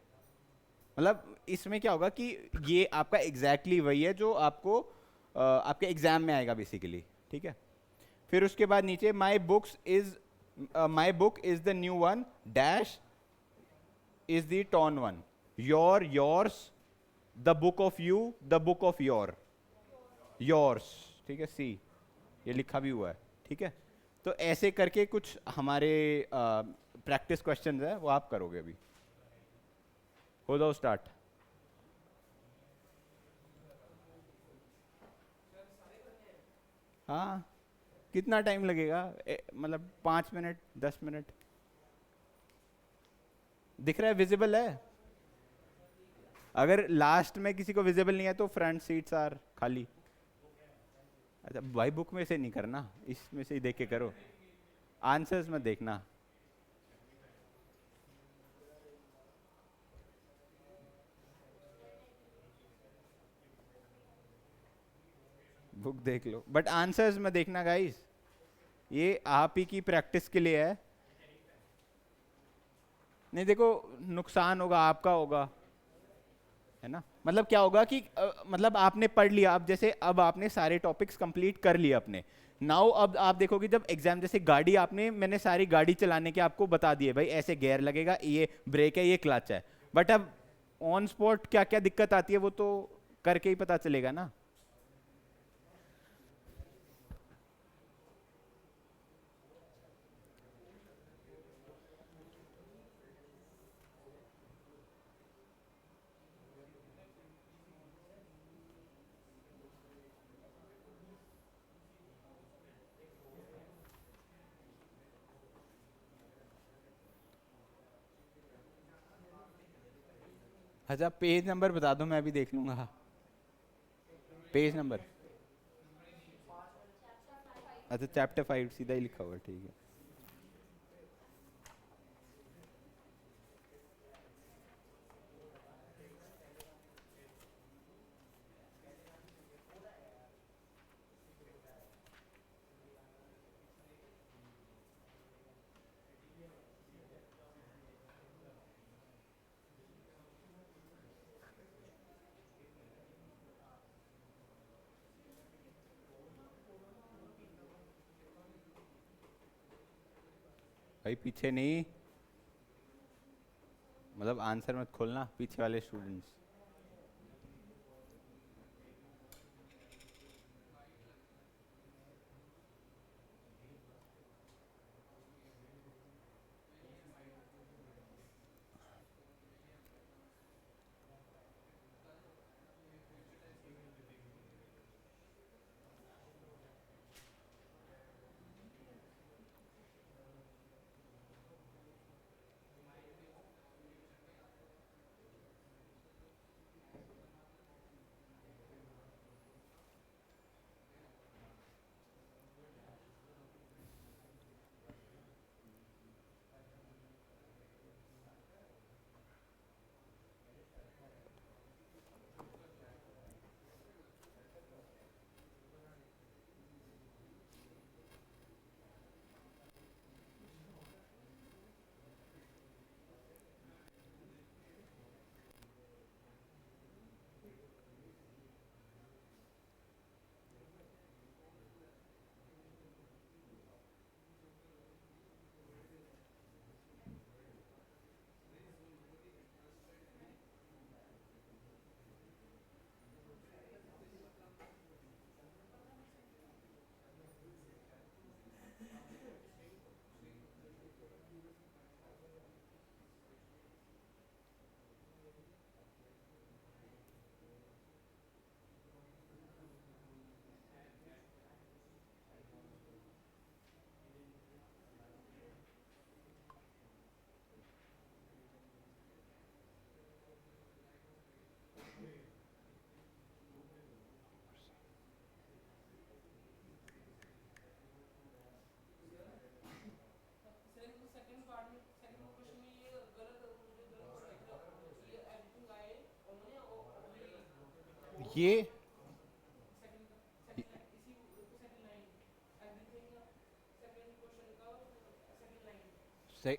A: मतलब इसमें क्या होगा कि ये आपका एग्जैक्टली वही है जो आपको आपके एग्जाम में आएगा बेसिकली, ठीक है। फिर उसके बाद नीचे my book is the new one, dash is the torn one, your, yours, the book of you, the book of your, yours, ठीक है, सी, ये लिखा भी हुआ है, ठीक है। तो ऐसे करके कुछ हमारे प्रैक्टिस क्वेश्चंस है, वो आप करोगे अभी। हो जाओ स्टार्ट। हाँ, कितना टाइम लगेगा? मतलब 5 मिनट, 10 मिनट। दिख रहा है, विजिबल है? अगर लास्ट में किसी को विजिबल नहीं है तो फ्रंट सीट्स आर खाली। अच्छा भाई, बुक में से नहीं करना, इसमें से ही देख के करो, आंसर्स में देखना। बुक देख लो बट आंसर्स में देखना गाइस, ये आप ही की प्रैक्टिस के लिए है। नहीं देखो, नुकसान होगा आपका होगा, है ना। मतलब क्या होगा कि मतलब आपने पढ़ लिया, अब जैसे अब आपने सारे टॉपिक्स कंप्लीट कर लिए अपने। नाउ अब आप देखोगे जब एग्जाम, जैसे गाड़ी आपने, मैंने सारी गाड़ी चलाने के आपको बता दिए, भाई ऐसे गियर लगेगा, ये ब्रेक है, ये क्लच है, बट अब ऑन स्पॉट क्या क्या दिक्कत आती है वो तो करके ही पता चलेगा ना। अच्छा पेज नंबर बता दो, मैं भी देख लूंगा। पेज नंबर, अच्छा चैप्टर 5 सीधा ही लिखा हुआ है, ठीक है। भाई पीछे नहीं, मतलब आंसर मत खोलना, पीछे वाले स्टूडेंट्स। ये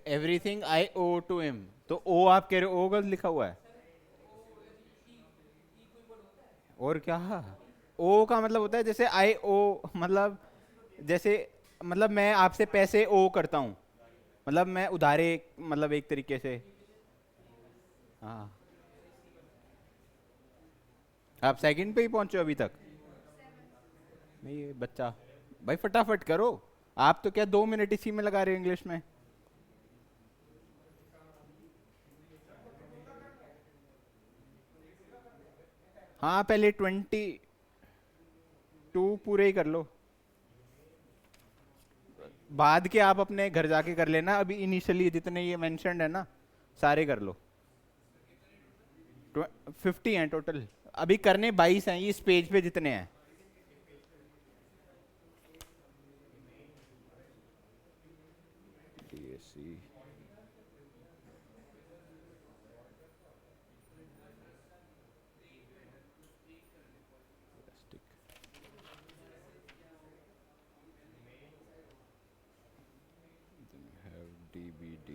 A: everything I owe to him, तो ओ आप कह रहे हो ओ गलत लिखा हुआ है? और क्या? ओ का मतलब होता है जैसे आई ओ, मतलब जैसे, मतलब मैं आपसे पैसे ओ करता हूँ, मतलब मैं उधारे, मतलब एक तरीके से। हाँ। आप सेकंड पे ही पहुंचे हो अभी तक? नहीं ये बच्चा, भाई फटाफट करो। आप तो क्या 2 मिनट इसी में लगा रहे हो इंग्लिश में? हाँ पहले 22 पूरे ही कर लो, बाद के आप अपने घर जाके कर लेना, अभी इनिशियली जितने ये मेंशन्ड है ना सारे कर लो। 50 हैं टोटल, अभी करने 22 हैं इस पेज पे जितने हैं। DSC plastic, then you have DBD।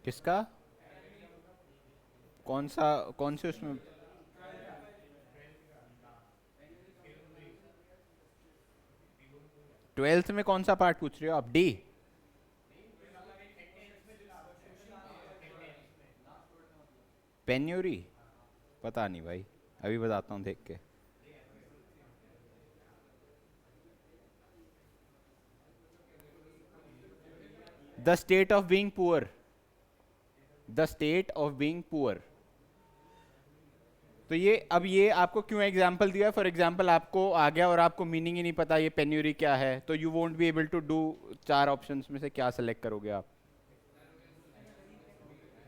A: किसका? कौन सा? कौन से उसमें? 12th में कौन सा पार्ट पूछ रहे हो आप? डी? पेन्योरी? पता नहीं भाई, अभी बताता हूँ देख के। The state of being poor, the state of being poor. तो ये अब ये आपको क्यों एग्जाम्पल दिया? फॉर एग्जाम्पल आपको आ गया और आपको मीनिंग ही नहीं पता ये पेन्यूरी क्या है, तो you won't be able to do. चार ऑप्शंस में से क्या सेलेक्ट करोगे आप?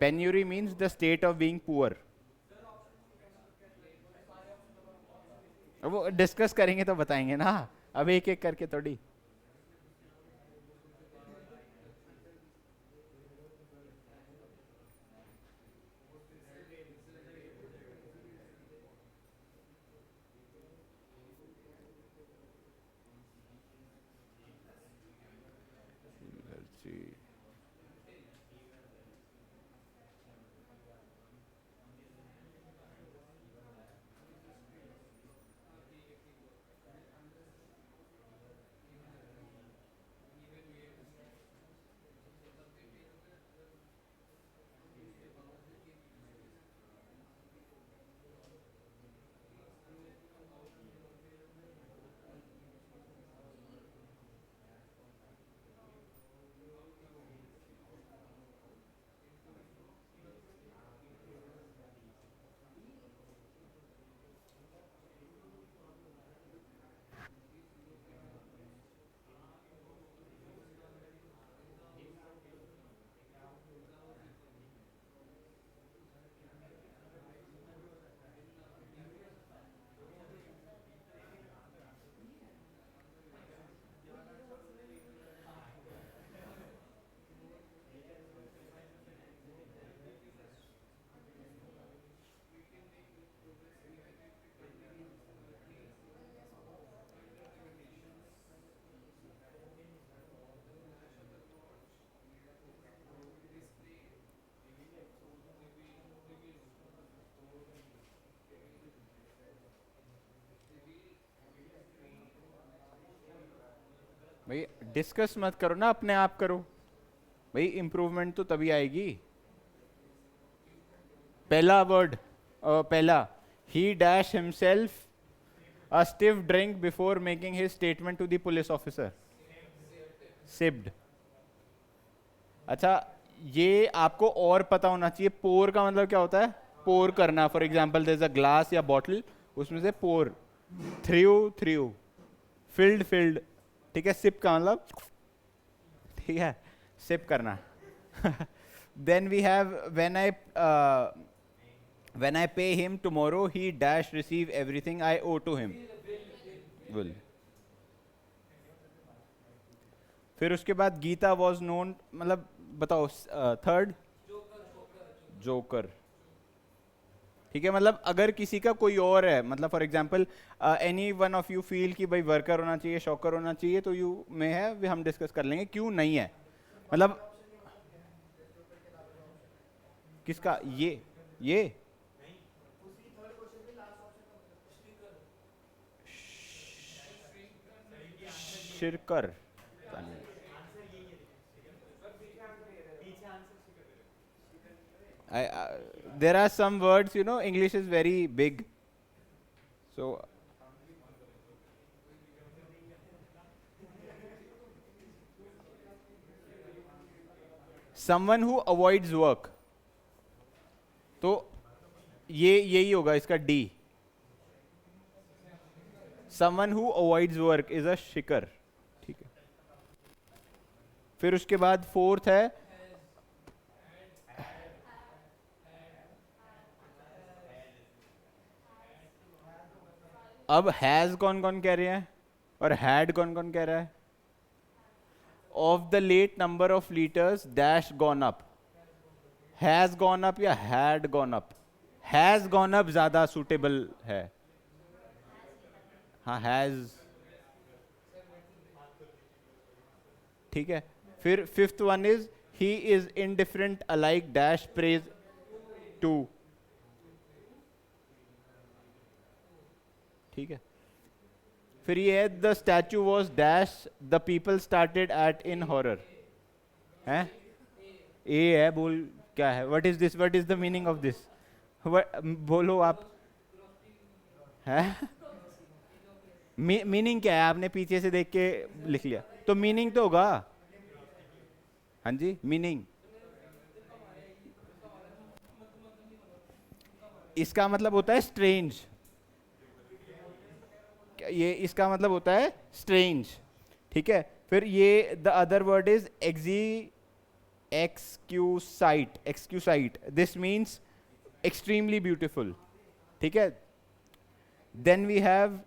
A: Penury means the state of being poor. वो डिस्कस करेंगे तो बताएंगे ना, अब एक एक करके थोड़ी। भाई डिस्कस मत करो ना, अपने आप करो भाई, इम्प्रूवमेंट तो तभी आएगी। पहला वर्ड, पहला, he dash himself a stiff drink before making his statement to the police officer. Sipped. अच्छा, ये आपको और पता होना चाहिए, पोर का मतलब क्या होता है, पोर करना। For example there is a glass या बॉटल, उसमें से pour, through through, filled filled, ठीक है। सिप का मतलब, ठीक है, सिप करना। Then we have when I pay him tomorrow he dash receive everything I owe to him, will। फिर उसके बाद गीता वॉज नोन, मतलब बताओ थर्ड, जोकर, ठीक है। मतलब अगर किसी का कोई और है, मतलब for example any one of you feel कि भाई वर्कर होना चाहिए, शॉकर होना चाहिए, तो यू में है, भी हम डिस्कस कर लेंगे क्यों नहीं है। मतलब किसका, ये Shirkar, there are some words, you know, English is very big, so someone who avoids work, तो ये यही होगा इसका D. someone who avoids work is a शिकर, ठीक है। फिर उसके बाद फोर्थ है, अब हैज कौन कौन कह रहे हैं और हैड कौन कौन कह रहा है। Of the late number of litres dash gone up, has gone up या had gone up. Has gone up ज्यादा सुटेबल है, हाँ हैज, ठीक है। फिर fifth one is he is indifferent alike dash praise to, ठीक है। फिर ये है the statue was dash the people started at in horror, है ए है, बोल क्या है, what is this, what is the meaning of this, बोलो आप, है मीनिंग क्या है, आपने पीछे से देख के लिख लिया तो मीनिंग तो होगा। हाँ जी, मीनिंग, इसका मतलब होता है स्ट्रेंज, ये इसका मतलब होता है स्ट्रेंज, ठीक है। फिर ये the other word is exquisite, exquisite, this means extremely beautiful, ठीक है। Then we have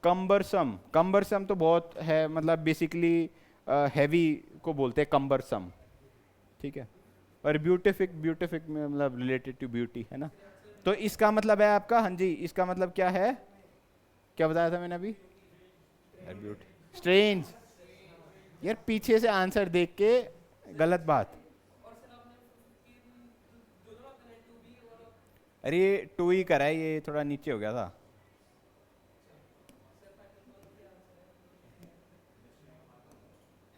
A: cumbersome, cumbersome तो बहुत है, मतलब बेसिकली हैवी को बोलते हैं कम्बरसम, ठीक है। और ब्यूटिफिक, ब्यूटिफिक में मतलब रिलेटेड टू ब्यूटी, है ना। तो इसका मतलब है आपका, हाँ जी, इसका मतलब क्या है, क्या बताया था मैंने अभी, ब्यूटी, स्ट्रेंज। यार पीछे से आंसर देख के गलत बात, अरे ये टू ही करा है, ये थोड़ा नीचे हो गया था।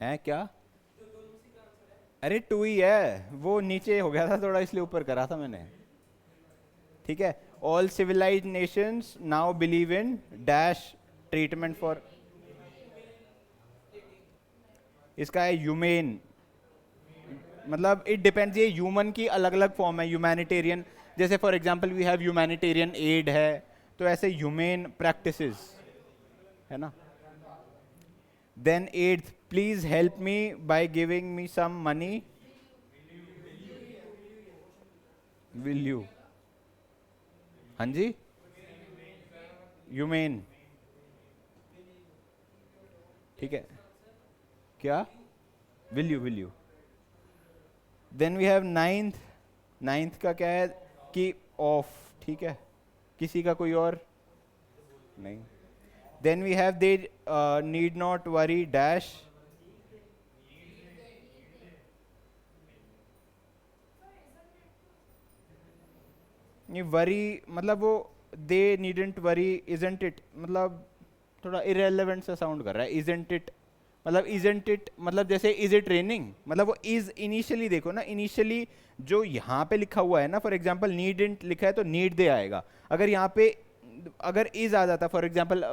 A: है क्या, अरे टू ही है, वो नीचे हो गया था थोड़ा, इसलिए ऊपर करा था मैंने, ठीक है। All civilized nations now believe in dash treatment for, इसका है ह्यूमेन, मतलब इट डिपेंड्स, ये ह्यूमन की अलग अलग फॉर्म है, ह्यूमैनिटेरियन, जैसे for example we have humanitarian aid है, तो ऐसे ह्यूमेन प्रैक्टिसेस, है ना। Then eighth, please help me by giving me some money, will you, हाँ जी, ह्यूमेन, ठीक है, क्या, will you, will you. Then we have ninth, ninth का क्या है कि ऑफ, ठीक है, किसी का कोई और नहीं। Then we have they need not worry dash, ये वरी मतलब वो, they needn't worry isn't it, मतलब थोड़ा इरेलेवेंट सा साउंड कर रहा है, इजंट इट, मतलब इजंट इट, मतलब जैसे इज इट रेनिंग, मतलब वो इज इनिशियली देखो ना, इनिशियली जो यहाँ पे लिखा हुआ है ना, फॉर एग्जांपल नीडंट लिखा है तो नीड दे आएगा। अगर यहाँ पे अगर इज आ जाता, फॉर एग्जांपल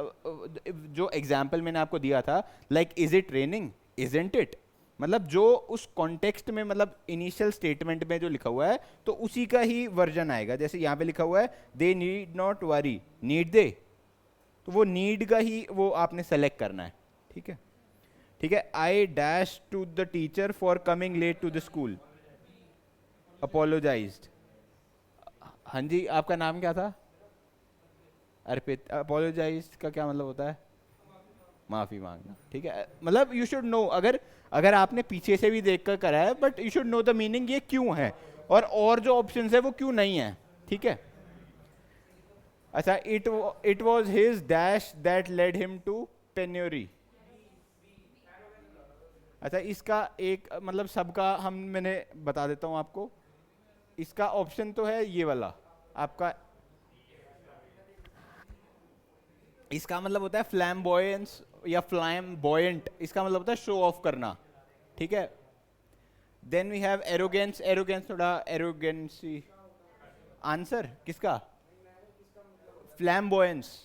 A: जो एग्जांपल मैंने आपको दिया था, like is it raining, isn't it, मतलब जो उस कॉन्टेक्स्ट में, मतलब इनिशियल स्टेटमेंट में जो लिखा हुआ है तो उसी का ही वर्जन आएगा। जैसे यहाँ पे लिखा हुआ है दे need not worry, need they, तो वो नीड का ही वो आपने सेलेक्ट करना है। ठीक है, ठीक है। I dash to the teacher for coming late to the school, apologized. हाँ जी, आपका नाम क्या था? अर्पित। अपोलोजाइज्ड का क्या मतलब होता है? माफी मांगना। ठीक है, मतलब यू शुड नो, अगर अगर आपने पीछे से भी देखकर करा है, but you should know the meaning ये क्यों है, और जो ऑप्शंस है वो क्यों नहीं है। ठीक है, अच्छा, it was his dash that led him to penury. अच्छा, इसका एक मतलब सबका मैंने बता देता हूं आपको। इसका ऑप्शन तो है ये वाला आपका, इसका मतलब होता है फ्लैम्बॉयंस या फ्लैम्बॉयंट, इसका मतलब होता है शो ऑफ करना। ठीक है, then we have arrogance, arrogance थोड़ा एरोगेंसी। आंसर किसका? फ्लैम्बॉयंस।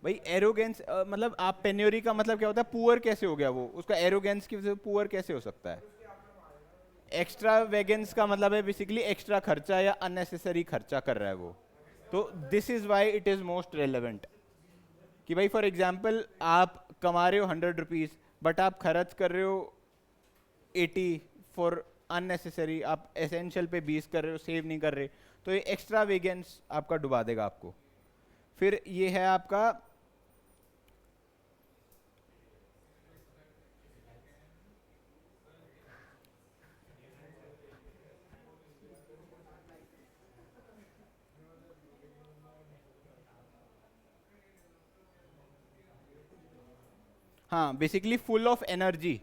A: भाई एरोगेंस मतलब आप पेन्योरी का मतलब क्या होता है? पुअर कैसे हो गया वो, उसका एरोगेंस की वजह से पुअर कैसे हो सकता है? एक्स्ट्रा वेगेंस का मतलब है बेसिकली एक्स्ट्रा खर्चा या अननेसेसरी खर्चा कर रहा है वो। तो this is why it is most relevant कि भाई फॉर एग्जाम्पल आप कमा रहे हो 100 रुपीज, बट आप खर्च कर रहे हो 80 फॉर अननेसेसरी, आप एसेंशियल पे 20 कर रहे हो, सेव नहीं कर रहे, तो ये एक्स्ट्रा वेगेंस आपका डुबा देगा आपको। फिर ये है आपका हाँ, basically full of energy,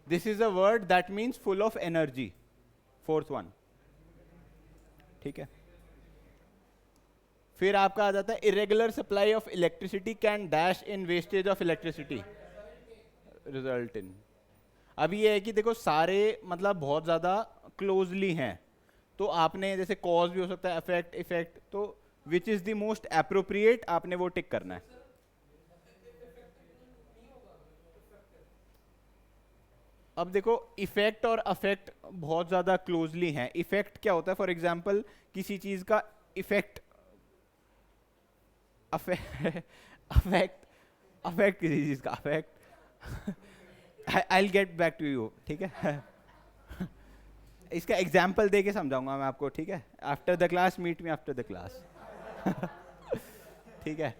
A: this is a word that means full of energy, fourth one. ठीक है, फिर आपका आ जाता है irregular supply of electricity can dash in wastage of electricity result in. अब ये है कि देखो सारे मतलब बहुत ज़्यादा क्लोजली हैं, तो आपने जैसे कॉज भी हो सकता है, अफेक्ट, इफेक्ट, तो विच इज़ द मोस्ट अप्रोप्रिएट आपने वो टिक करना है। अब देखो इफेक्ट और अफेक्ट बहुत ज़्यादा क्लोजली हैं। इफेक्ट क्या होता है? फॉर एग्जाम्पल किसी चीज़ का इफेक्ट, अफेक्ट अफेक्ट किसी चीज़ का affect I will get back to you. ठीक है, इसका एग्जाम्पल दे के समझाऊंगा मैं आपको। ठीक है, after the class, meet me after the class. ठीक है,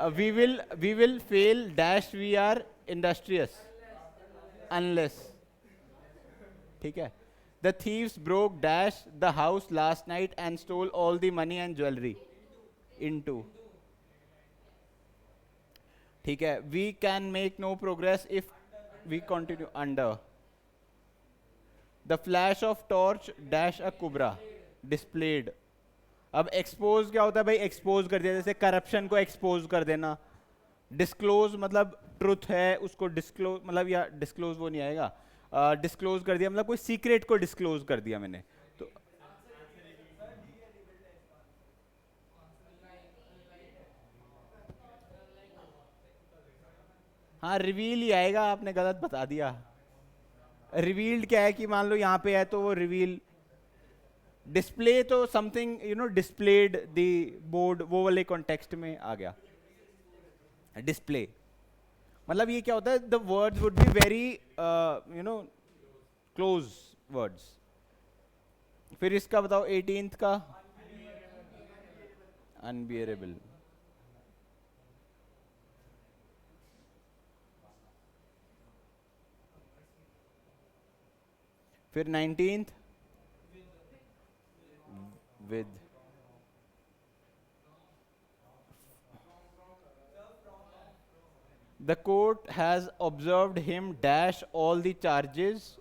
A: we will fail dash we are industrious unless. ठीक है, the thieves broke dash the house last night and stole all the money and jewellery into. ठीक है, we can make no progress if we continue under. The flash of torch dash a cobra displayed. अब expose क्या होता है भाई? Expose कर दिया, जैसे करप्शन को एक्सपोज कर देना। डिस्क्लोज मतलब ट्रुथ है उसको डिस्क्लोज, मतलब या डिस्क्लोज वो नहीं आएगा, डिस्क्लोज कर दिया मतलब कोई सीक्रेट को डिस्क्लोज कर दिया मैंने तो। हाँ, रिवील ही आएगा, आपने गलत बता दिया। रिवील्ड क्या है कि मान लो यहाँ पे है तो वो रिवील। डिस्प्ले तो something you know displayed the board, वो वाले कॉन्टेक्स्ट में आ गया डिस्प्ले। मतलब ये क्या होता है? The words would be very you know close words. फिर इसका बताओ 18th का, अनबियरेबल। फिर 19th with. The court has observed him dash all the charges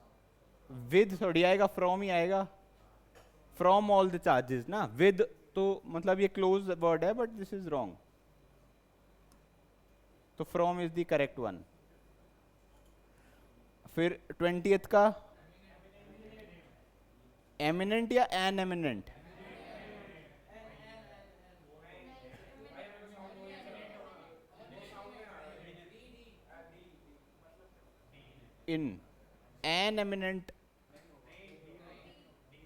A: with, थोड़ी आएगा फ्रॉम ही आएगा, फ्रॉम ऑल द चार्जेस ना, विद तो मतलब ये क्लोज वर्ड है बट दिस इज रॉन्ग, तो from is the correct one. फिर 20th का एमिनेंट या an eminent? In an eminent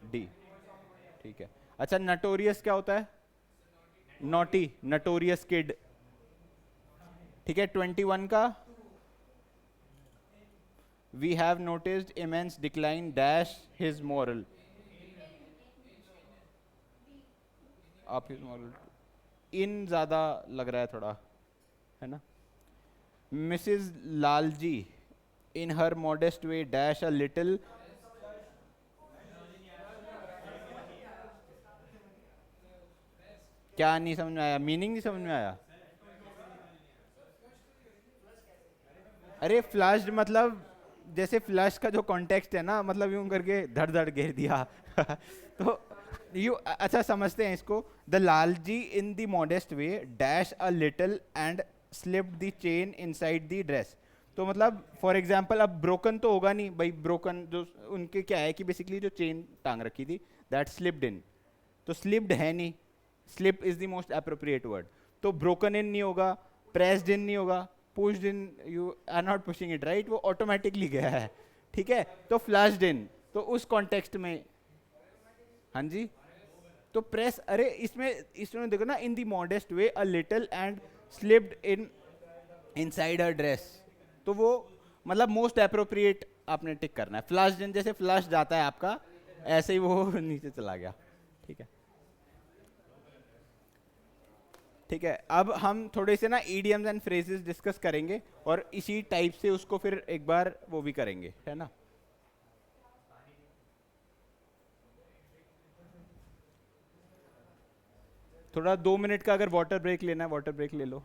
A: D, ठीक है। अच्छा, नटोरियस क्या होता है? नॉटी, नटोरियस किड, ठीक है। 21 का we have noticed immense decline dash his moral, आप हिज मॉरल, इन ज्यादा लग रहा है थोड़ा, है ना। Mrs Lalji in her modest way dash a little, क्या नहीं समझ में आया, मीनिंग नहीं समझ में आया? अरे फ्लश्ड मतलब जैसे फ्लश का जो कॉन्टेक्स्ट है ना, मतलब यूं करके धड़ धड़ घेर दिया तो यू अच्छा समझते हैं इसको। The Lalji in the modest way dash a little and slipped the chain inside the dress. तो मतलब फॉर एग्जाम्पल अब ब्रोकन तो होगा नहीं भाई, ब्रोकन जो उनके क्या है कि बेसिकली जो चेन टांग रखी थी दैट स्लिप्ड इन, तो स्लिप्ड है नहीं, slip is the most appropriate word. तो ब्रोकन इन नहीं होगा, प्रेस्ड इन नहीं होगा, pushed in, you are not pushing it right, वो ऑटोमेटिकली गया है, ठीक है। तो फ्लश्ड इन, तो उस कॉन्टेक्स्ट में, हाँ जी, तो प्रेस, अरे इसमें इसमें देखो ना, in the modest way a little and slipped in inside her dress, तो वो मतलब मोस्ट अप्रोप्रिएट आपने टिक करना है। फ्लश्ड इन जैसे फ्लश जाता है आपका, ऐसे ही वो नीचे चला गया, ठीक है। ठीक है, अब हम थोड़े से ना ईडियम्स एंड फ्रेजेस डिस्कस करेंगे और इसी टाइप से उसको फिर एक बार वो भी करेंगे, है ना। थोड़ा 2 मिनट का अगर वाटर ब्रेक लेना है, वाटर ब्रेक ले लो।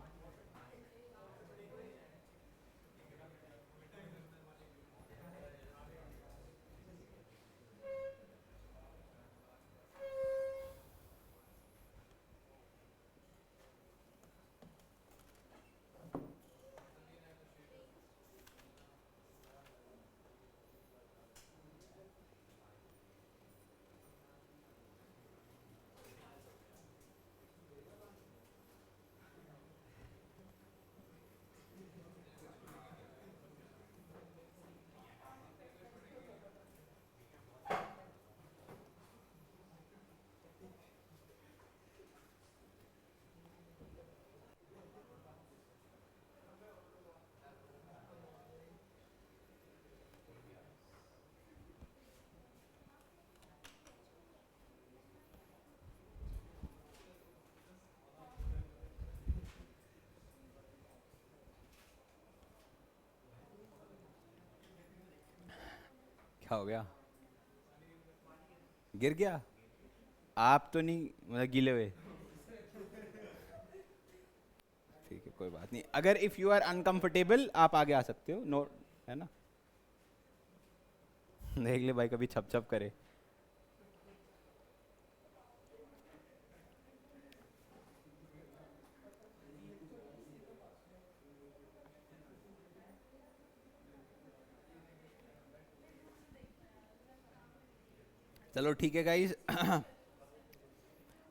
A: क्या हो गया? गिर गया? आप तो नहीं मतलब गीले हुए? ठीक है, कोई बात नहीं। अगर इफ यू आर अनकंफर्टेबल आप आगे आ सकते हो, नो, है ना। देख ले भाई, कभी छप छप करे। चलो ठीक है गाइस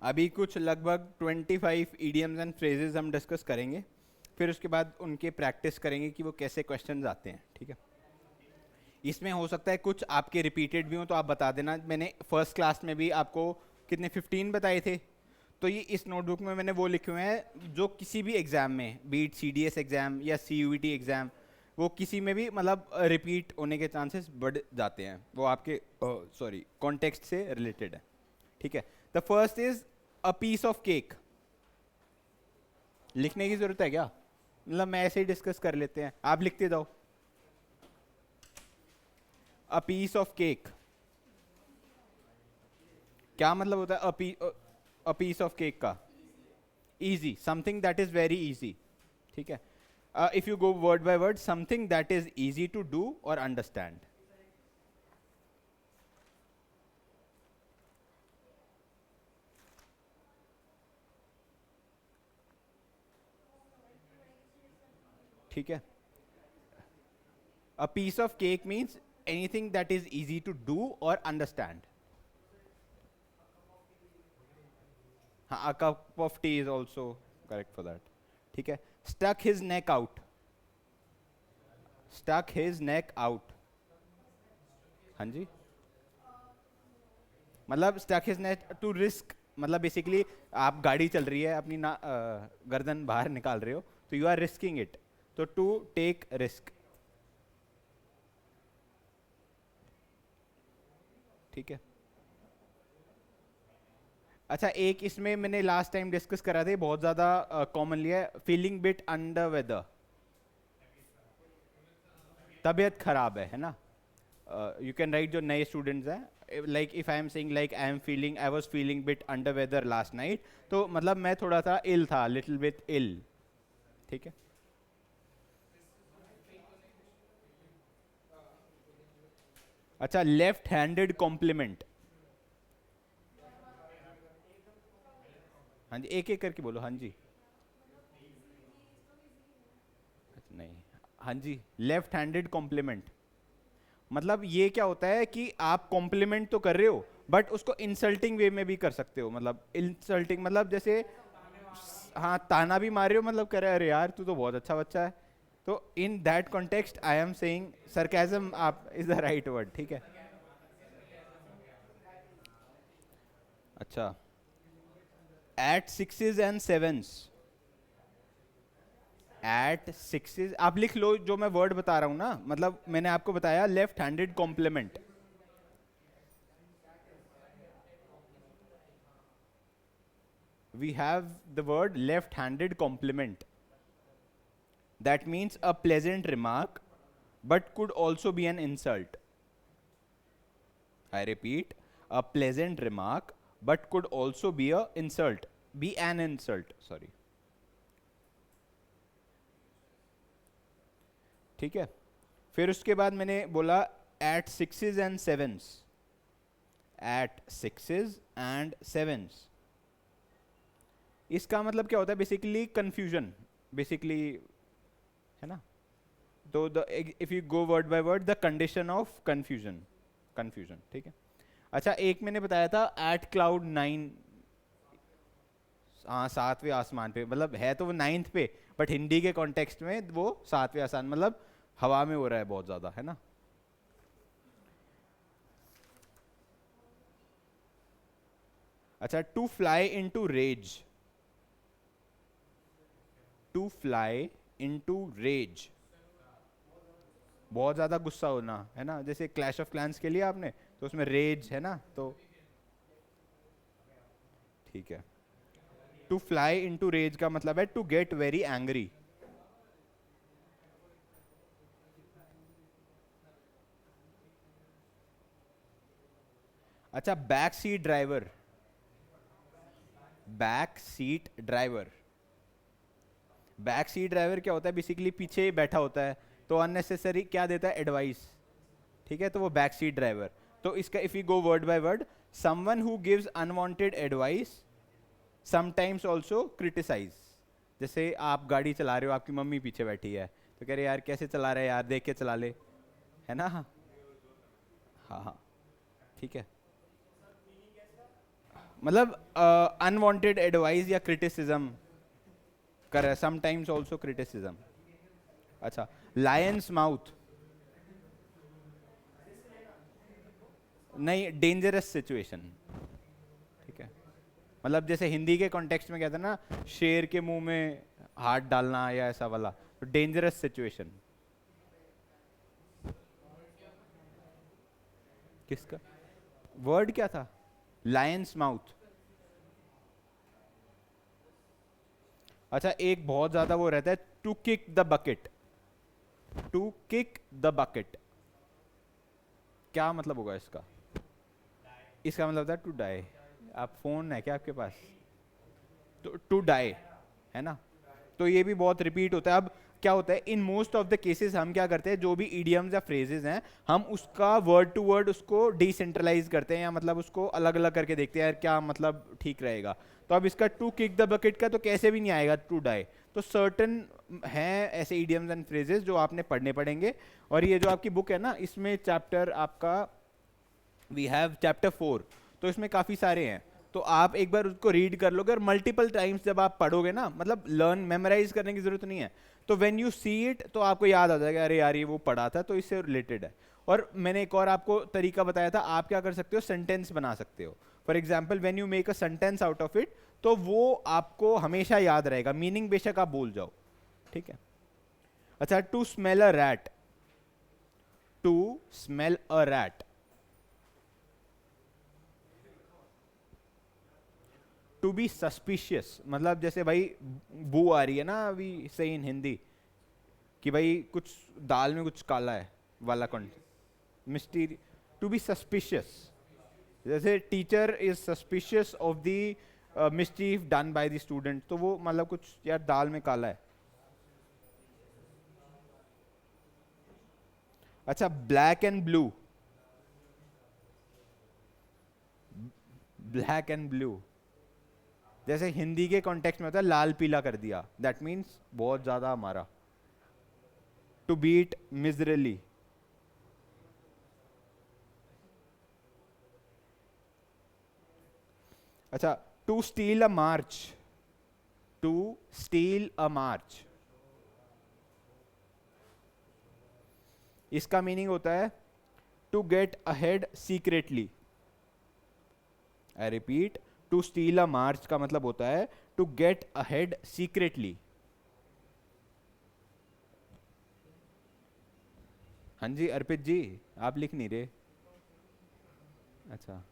A: अभी कुछ लगभग 25 idioms एंड फ्रेजेस हम डिस्कस करेंगे, फिर उसके बाद उनके प्रैक्टिस करेंगे कि वो कैसे क्वेश्चंस आते हैं, ठीक है। इसमें हो सकता है कुछ आपके रिपीटेड भी हो, तो आप बता देना। मैंने फर्स्ट क्लास में भी आपको कितने 15 बताए थे, तो ये इस नोटबुक में मैंने वो लिखे हुए हैं जो किसी भी एग्जाम में, बीट CDS एग्जाम या CUET एग्जाम, वो किसी में भी मतलब रिपीट होने के चांसेस बढ़ जाते हैं, वो आपके सॉरी कॉन्टेक्स्ट से रिलेटेड है, ठीक है। The first is a piece of cake. लिखने की जरूरत है क्या? मतलब मैं ऐसे ही डिस्कस कर लेते हैं, आप लिखते जाओ। अ पीस ऑफ केक, क्या मतलब होता है अ पीस ऑफ केक का? Easy, something that is very easy, ठीक है। If you go word by word, something that is easy to do और अंडरस्टैंड। ठीक है. A piece of cake means anything that is easy to do or understand. हाँ, a cup of tea is also correct for that. ठीक है. Stuck his neck out. Stuck his neck out. हाँ जी. मतलब stuck his neck to risk, मतलब basically आप गाड़ी चल रही है, अपनी गर्दन बाहर निकाल रहे हो, तो यू आर रिस्किंग इट, तो टू टेक रिस्क. ठीक है. अच्छा, एक इसमें मैंने लास्ट टाइम डिस्कस करा था, बहुत ज्यादा कॉमनली है, फीलिंग बिट अंडर वेदर. तबीयत खराब है ना. यू कैन राइट जो नए स्टूडेंट्स हैं, like if I am saying like I was feeling bit under weather last night, तो मतलब मैं थोड़ा सा इल था, लिटिल बिट इल. ठीक है. अच्छा, लेफ्ट हैंडेड कॉम्प्लीमेंट. हाँ जी, एक एक करके बोलो. हाँ जी. अच्छा, नहीं. हाँ जी, लेफ्ट हैंडेड कॉम्प्लीमेंट मतलब ये क्या होता है कि आप कॉम्प्लीमेंट तो कर रहे हो, बट उसको इंसल्टिंग वे में भी कर सकते हो. मतलब इंसल्टिंग मतलब जैसे, हाँ, ताना भी मार रहे हो, मतलब कह रहे अरे यार तू तो बहुत अच्छा बच्चा है. तो in that context I am saying sarcasm आप इज द राइट वर्ड. ठीक है. अच्छा, at sixes and sevens. At sixes आप लिख लो जो मैं वर्ड बता रहा हूं ना, मतलब मैंने आपको बताया left handed compliment. We have the word left-handed compliment. That means a pleasant remark, but could also be an insult. I repeat, a pleasant remark, but could also be a insult. Be an insult. Sorry. ठीक है. फिर उसके बाद मैंने बोला at sixes and sevens. At sixes and sevens. इसका मतलब क्या होता है? बेसिकली कंफ्यूजन, बेसिकली, है ना. तो the if you go word by word, the condition of confusion. Confusion. ठीक है. अच्छा, एक मैंने बताया था एट क्लाउड 9. हाँ, 7वें आसमान पे, मतलब है तो वो 9th पे, बट हिंदी के कॉन्टेक्स्ट में वो 7वें आसमान, मतलब हवा में हो रहा है बहुत ज्यादा, है ना. अच्छा, to fly into rage. To fly into rage, बहुत ज्यादा गुस्सा होना, है ना. जैसे क्लैश ऑफ क्लैंस के लिए आपने, तो उसमें रेज है ना, तो ठीक है. टू फ्लाई इनटू रेज का मतलब है टू गेट वेरी एंग्री. अच्छा, back seat driver. Back seat driver. Back seat driver क्या होता है? बेसिकली पीछे बैठा होता है, तो अननेसेसरी क्या देता है? एडवाइस. ठीक है, तो वो बैक सीट ड्राइवर. तो इसका if you go word by word, someone who gives unwanted advice, sometimes also criticise. जैसे आप गाड़ी चला रहे हो, आपकी मम्मी पीछे बैठी है, तो कह रहे यार कैसे चला रहे यार, देख के चला ले, है ना. हाँ हाँ. ठीक है. मतलब अनवांटेड एडवाइस या क्रिटिसिज्म कर रहा है, समटाइम्स ऑल्सो क्रिटिसिज्म. अच्छा, लायंस माउथ. नहीं, डेंजरस सिचुएशन. ठीक है. मतलब जैसे हिंदी के कॉन्टेक्स्ट में कहते हैं ना, शेर के मुंह में हाथ डालना या ऐसा वाला, तो डेंजरस सिचुएशन. किसका वर्ड क्या था? Lion's mouth. अच्छा, एक बहुत ज्यादा वो रहता है, to kick the bucket. To kick the bucket क्या मतलब होगा इसका? इसका मतलब था टू डाई. आप फोन है क्या आपके पास? तो टू डाई, है ना. तो ये भी बहुत रिपीट होता है. अब
B: क्या होता है, in most of the cases हम क्या करते हैं, जो भी ईडियम्स या फ्रेजेस हैं हम उसका वर्ड टू वर्ड उसको डिसेंट्रलाइज करते हैं, या मतलब उसको अलग अलग करके देखते हैं यार क्या मतलब ठीक रहेगा। तो अब इसका टू किक द बकेट का तो कैसे भी नहीं आएगा, टू डाई। तो सर्टन हैं ऐसे ईडियम्स एंड फ्रेजेस जो आपने पढ़ने पड़ेंगे। और ये जो आपकी बुक है ना, इसमें चैप्टर आपका वी हैव चैप्टर 4, तो इसमें काफ़ी सारे हैं। तो आप एक बार उसको रीड कर लोगे और मल्टीपल टाइम्स जब आप पढ़ोगे ना, मतलब लर्न मेमोराइज करने की जरूरत नहीं है, तो व्हेन यू सी इट तो आपको याद आ जाएगा, अरे यार ये वो पढ़ा था, तो इससे रिलेटेड है। और मैंने एक और आपको तरीका बताया था, आप क्या कर सकते हो, सेंटेंस बना सकते हो। For example when you make a sentence out of it, तो वो आपको हमेशा याद रहेगा, मीनिंग बेशक आप भूल जाओ, ठीक है। अच्छा, to smell a rat, to smell a rat, to be suspicious, मतलब जैसे भाई बू आ रही है ना, अभी से इन हिंदी कि भाई कुछ दाल में कुछ काला है वाला कौन, मिस्टीरी, टू बी सस्पिशियस। जैसे teacher is suspicious of the mischief done by the student, तो वो मतलब कुछ यार दाल में काला है। अच्छा, black and blue, black and blue जैसे हिंदी के कॉन्टेक्स्ट में होता है लाल पीला कर दिया, दैट मीन्स बहुत ज्यादा हमारा। टू बीट मिजरली, अच्छा, to steal a march, to steal a march, इसका मीनिंग होता है to get ahead secretly. I repeat, to steal a march का मतलब होता है टू गेट अहेड सीक्रेटली। हाँ जी अर्पित जी, आप लिख नहीं रहे? अच्छा,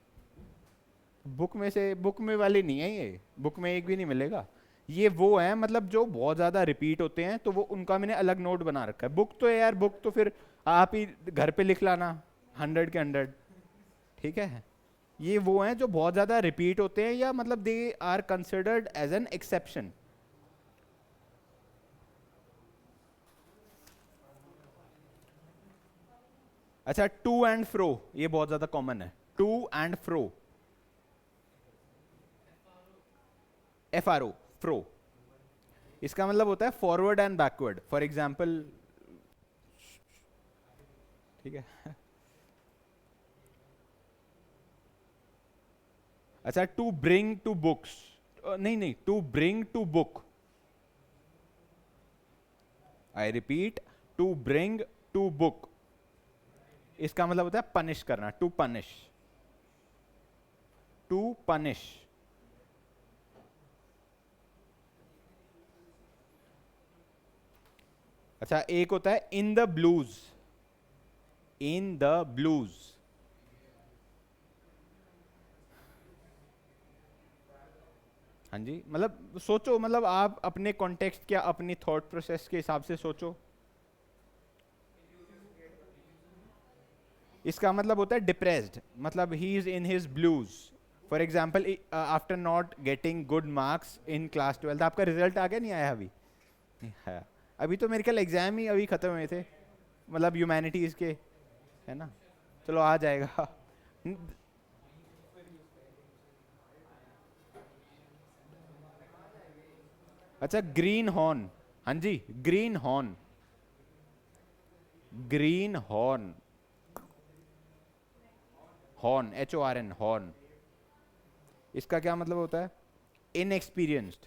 B: बुक में से, बुक में वाले नहीं है ये, बुक में एक भी नहीं मिलेगा। ये वो है मतलब जो बहुत ज्यादा रिपीट होते हैं, तो वो उनका मैंने अलग नोट बना रखा है। बुक तो यार, बुक तो फिर आप ही घर पे लिख लाना, 100 के 100, ठीक है। ये वो हैं जो बहुत ज्यादा रिपीट होते हैं, या मतलब they are considered as an exception. अच्छा, टू एंड फ्रो, ये बहुत ज्यादा कॉमन है, to and fro, F R O, fro, इसका मतलब होता है forward and backward. For example, ठीक है। अच्छा, टू ब्रिंग टू बुक्स, नहीं नहीं, to bring to book, I repeat, to bring to book, इसका मतलब होता है पनिश करना, टू पनिश, टू पनिश। अच्छा, एक होता है in the blues, in the blues, हाँ जी, मतलब सोचो, मतलब आप अपने कॉन्टेक्स्ट क्या अपनी थॉट प्रोसेस के हिसाब से सोचो। इसका मतलब होता है डिप्रेस्ड, मतलब he is in his blues. For example, after not getting good marks in class 12, आपका रिजल्ट आ गया, नहीं आया अभी? है, अभी तो मेरे ख्याल एग्जाम ही अभी खत्म हुए थे, मतलब ह्यूमैनिटीज के, है ना। चलो आ जाएगा। अच्छा, ग्रीन हॉर्न, हाँ जी, greenhorn, greenhorn, horn, H O R N, horn, इसका क्या मतलब होता है, इनएक्सपीरियंस्ड।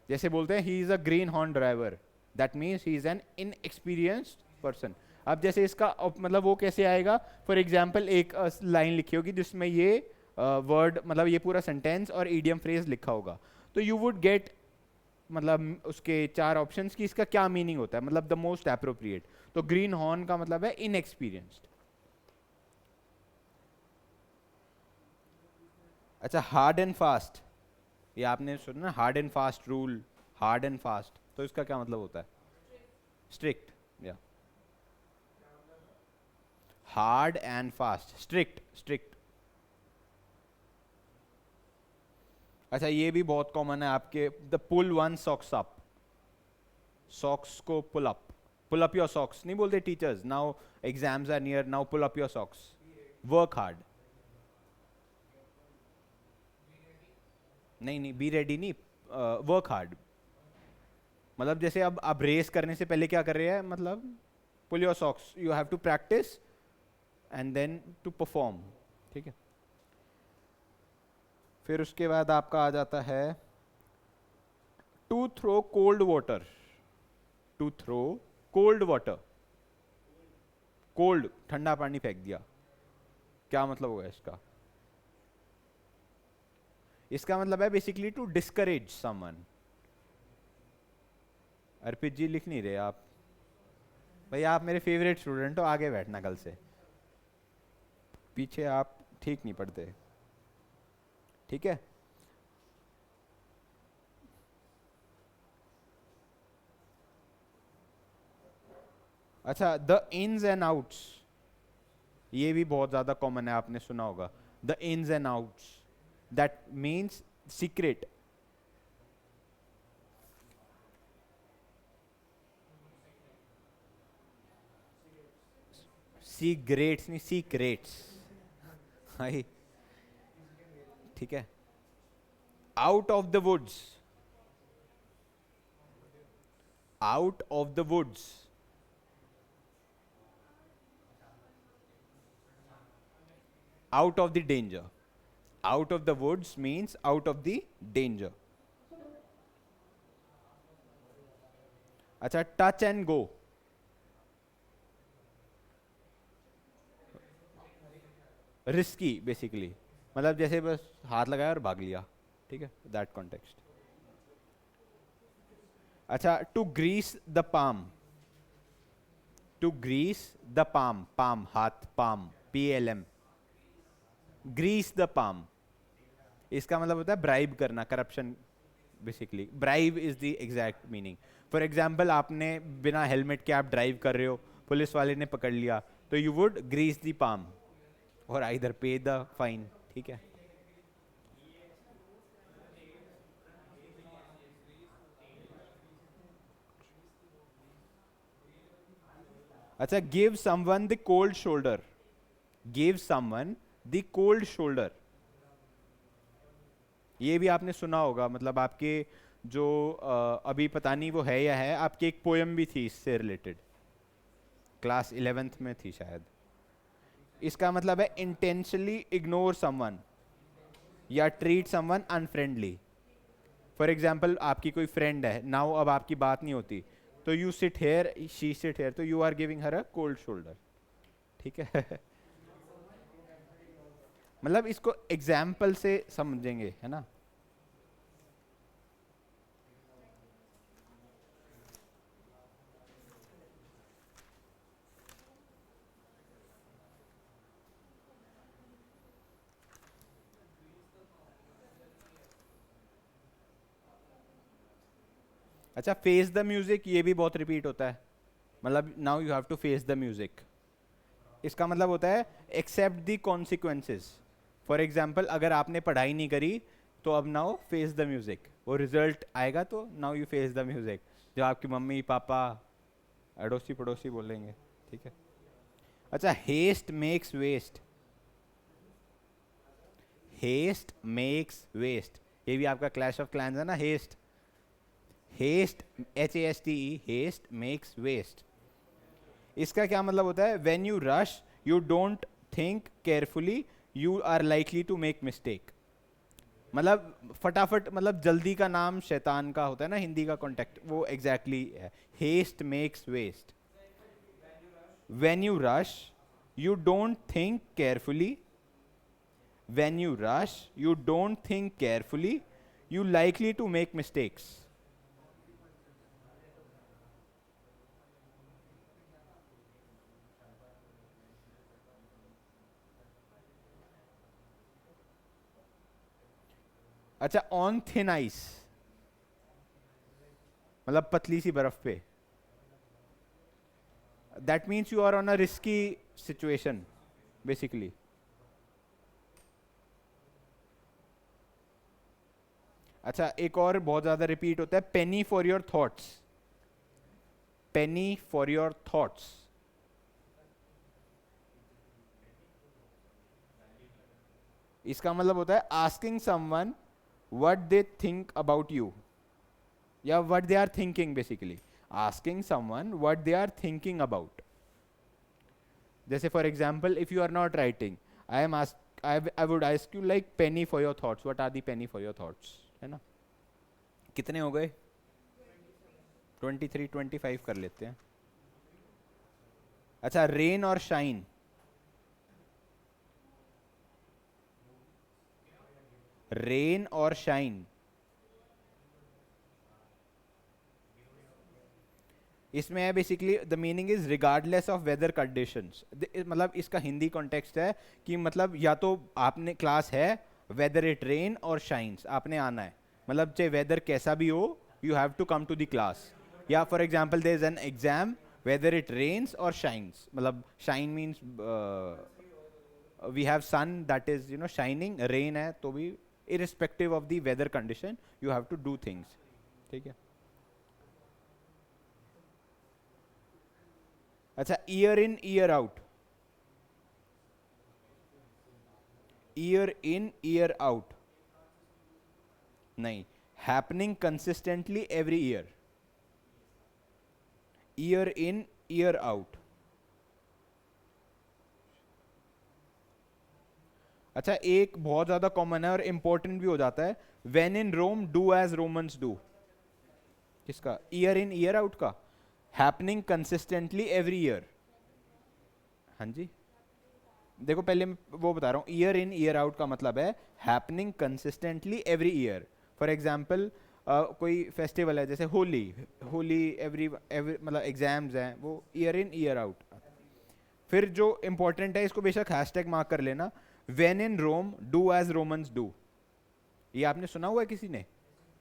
B: जैसे बोलते हैं he is a greenhorn driver, that means he is an inexperienced person. अब जैसे इसका मतलब वो कैसे आएगा, फॉर एग्जाम्पल एक लाइन लिखी होगी जिसमें ये वर्ड मतलब ये पूरा सेंटेंस और ईडियम फ्रेज लिखा होगा, तो यू वुड गेट मतलब उसके चार ऑप्शंस की इसका क्या मीनिंग होता है, मतलब द मोस्ट अप्रोप्रिएट। तो ग्रीन हॉर्न का मतलब है इनएक्सपीरियंस्ड। अच्छा, हार्ड एंड फास्ट, ये आपने सुना ना, hard and fast rule, hard and fast, तो इसका क्या मतलब होता है, स्ट्रिक्ट, या hard and fast, strict, strict. अच्छा, ये भी बहुत कॉमन है आपके, the pull one's socks up, socks को पुल अप योर सॉक्स नहीं बोलते teachers, now exams are near, now pull up your socks, work hard. नहीं नहीं, बी रेडी नहीं, वर्क हार्ड। मतलब जैसे अब आप रेस करने से पहले क्या कर रहे हैं, मतलब pull your socks, you have to practise and then to perform, ठीक है। फिर उसके बाद आपका आ जाता है to throw cold water, to throw cold water, cold ठंडा पानी फेंक दिया, क्या मतलब होगा इसका? इसका मतलब है बेसिकली टू डिस्करेज समवन। अर्पित जी लिख नहीं रहे आप? भाई आप मेरे फेवरेट स्टूडेंट हो, आगे बैठना कल से, पीछे आप ठीक नहीं पढ़ते, ठीक है। अच्छा, द इन्स एंड आउट्स, ये भी बहुत ज्यादा कॉमन है, आपने सुना होगा, the ins and outs, that means secret. Secrets नहीं, सीक्रेट्स, हाई, ठीक है। Out of the woods, out of the woods, out of the danger, out of the woods means out of the danger। अच्छा, touch and go, risky basically, मतलब जैसे बस हाथ लगाया और भाग लिया, ठीक है, दैट कॉन्टेक्स्ट। अच्छा, to Greece the palm, to Greece the palm, palm हाथ, palm, PLM, Greece the palm, इसका मतलब होता है ब्राइब करना, corruption, basically bribe is the exact meaning. For example, आपने बिना हेलमेट के आप ड्राइव कर रहे हो, पुलिस वाले ने पकड़ लिया, तो you would grease the palm और आइदर पे द फाइन, ठीक है। अच्छा, give someone the cold shoulder, give someone the cold shoulder, ये भी आपने सुना होगा, मतलब आपके जो अभी पता नहीं वो है या है, आपकी एक पोयम भी थी इससे रिलेटेड, क्लास 11th में थी शायद। इसका मतलब है इंटेंशनली इग्नोर समवन या treat someone unfriendly. For example, आपकी कोई फ्रेंड है, नाउ अब आपकी बात नहीं होती, तो you sit here, she sit here, तो you are giving her a cold shoulder, ठीक है। मतलब इसको एग्जाम्पल से समझेंगे, है ना। अच्छा, फेस द म्यूजिक, ये भी बहुत रिपीट होता है, मतलब now you have to face the music, इसका मतलब होता है accept the consequences. For example, अगर आपने पढ़ाई नहीं करी, तो अब नाउ फेस द म्यूजिक, वो रिजल्ट आएगा तो now you face the music, जो आपकी मम्मी पापा अड़ोसी पड़ोसी बोलेंगे, ठीक है। अच्छा, haste makes waste, haste makes waste, ये भी आपका क्लैश ऑफ क्लैंस है ना, haste, haste, HASTE, haste makes waste, इसका क्या मतलब होता है? When you rush, you don't think carefully, you are likely to make mistake. मतलब फटाफट, मतलब जल्दी का नाम शैतान का होता है ना, हिंदी का कॉन्टेक्ट वो एग्जैक्टली है, haste makes waste. When you rush, you don't think carefully, when you rush, you don't think carefully, you likely to make mistakes. अच्छा, ऑन थिन आइस, मतलब पतली सी बर्फ पे, that means you are on a risky situation basically. अच्छा, एक और बहुत ज्यादा रिपीट होता है, penny for your thoughts, penny for your thoughts. इसका मतलब होता है asking someone what they think about you, या what they are thinking basically. Asking someone what they are thinking about. जैसे for example, if you are not writing, I would ask you like penny for your thoughts. What are the penny for your thoughts? है ना? कितने हो गए? 23, 25 कर लेते हैं. अच्छा, रेन और शाइन. रेन और शाइन. इसमें है basically the meaning is regardless of weather conditions. मतलब इसका हिंदी कॉन्टेक्स्ट है कि मतलब या तो आपने क्लास है, वेदर इट रेन और शाइन्स, आपने आना है. मतलब चाहे वेदर कैसा भी हो, you have to come to the class. या for example there is an exam, weather it rains और शाइन्स. मतलब shine means we have sun that is you know shining, rain है तो भी irrespective of the weather condition you have to do things. ठीक है. अच्छा, year in year out. Year in year out नहीं. Happening consistently every year. Year in year out. अच्छा, एक बहुत ज्यादा कॉमन है और इंपॉर्टेंट भी हो जाता है. When in Rome do as Romans do. किसका? ईयर इन ईयर आउट का. Happening consistently every year. हाँ जी, देखो पहले मैं वो बता रहा हूँ. ईयर इन ईयर आउट का मतलब है happening consistently every year. For example कोई फेस्टिवल है जैसे होली. होली एवरी मतलब एग्जाम्स हैं, वो ईयर इन ईयर आउट. फिर जो इंपॉर्टेंट है इसको बेशक हैशटैग मार्क कर लेना. When in Rome do as Romans do. ये आपने सुना हुआ है किसी ने?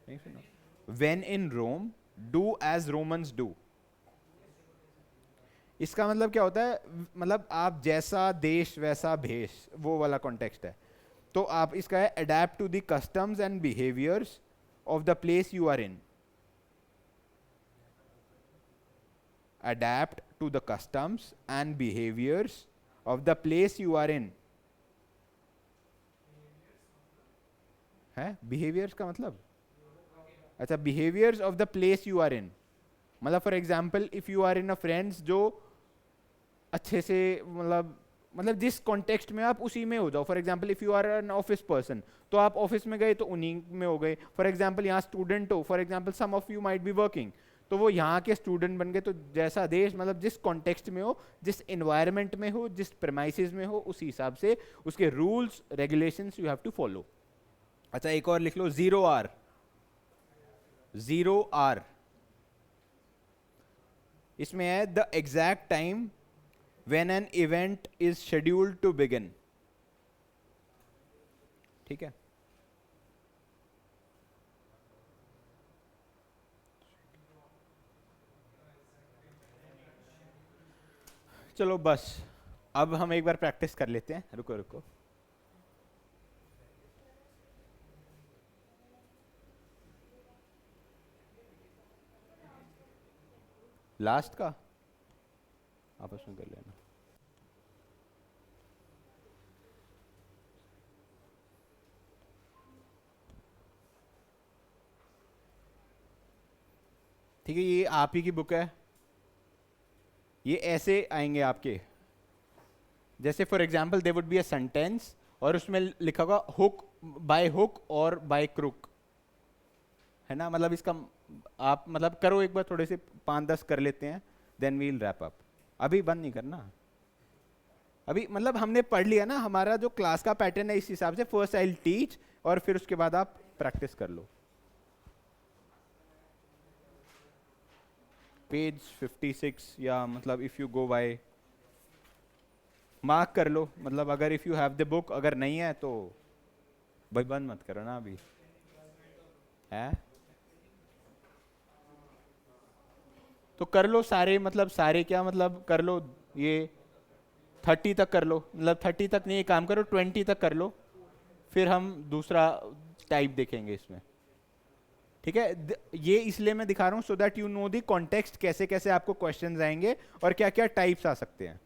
B: नहीं सुना. When in Rome do as Romans do. इसका मतलब क्या होता है? मतलब आप जैसा देश वैसा भेष, वो वाला कॉन्टेक्स्ट है. तो आप इसका है adept to the customs and behaviours of the place you are in. Adept to the customs and behaviours of the place you are in. है बिहेवियर्स का मतलब? अच्छा, behaviours of the place you are in. मतलब for example if you are in a friends, जो अच्छे से मतलब जिस कॉन्टेक्स्ट में आप उसी में हो जाओ. For example if you are an office person, तो आप ऑफिस में गए तो उन्हीं में हो गए. फॉर एग्जाम्पल यहाँ स्टूडेंट हो, for example some of you might be working, तो वो यहाँ के स्टूडेंट बन गए. तो जैसा देश, मतलब जिस कॉन्टेक्स्ट में हो, जिस एनवायरमेंट में हो, जिस प्रेमाइसिस में हो, उसी हिसाब से उसके rules regulations you have to follow. अच्छा, एक और लिख लो, 0R. 0R इसमें है the exact time when an event is scheduled to begin. ठीक है. चलो बस, अब हम एक बार प्रैक्टिस कर लेते हैं. रुको रुको. लास्ट का आपस में कर लेना. ठीक है, ये आप ही की बुक है. ये ऐसे आएंगे आपके, जैसे for example they would be a sentence और उसमें लिखा होगा हुक, बाय हुक और बाय क्रुक, है ना. मतलब इसका आप मतलब करो एक बार, थोड़े से 5-10 कर लेते हैं, देन वील रैप अप. अभी बंद नहीं करना. अभी मतलब हमने पढ़ लिया ना, हमारा जो क्लास का पैटर्न है इस हिसाब से. फर्स्ट आई विल टीच और फिर उसके बाद आप प्रैक्टिस कर लो. पेज 56, या मतलब if you go bye mark कर लो. मतलब अगर if you have the book, अगर नहीं है तो भाई बंद मत करो ना अभी, है तो कर लो सारे. मतलब सारे क्या मतलब कर लो, ये 30 तक कर लो. मतलब 30 तक नहीं, एक काम करो 20 तक कर लो, फिर हम दूसरा टाइप देखेंगे इसमें. ठीक है, ये इसलिए मैं दिखा रहा हूँ so that you know the context, कैसे कैसे आपको क्वेश्चंस आएंगे और क्या क्या टाइप्स आ सकते हैं।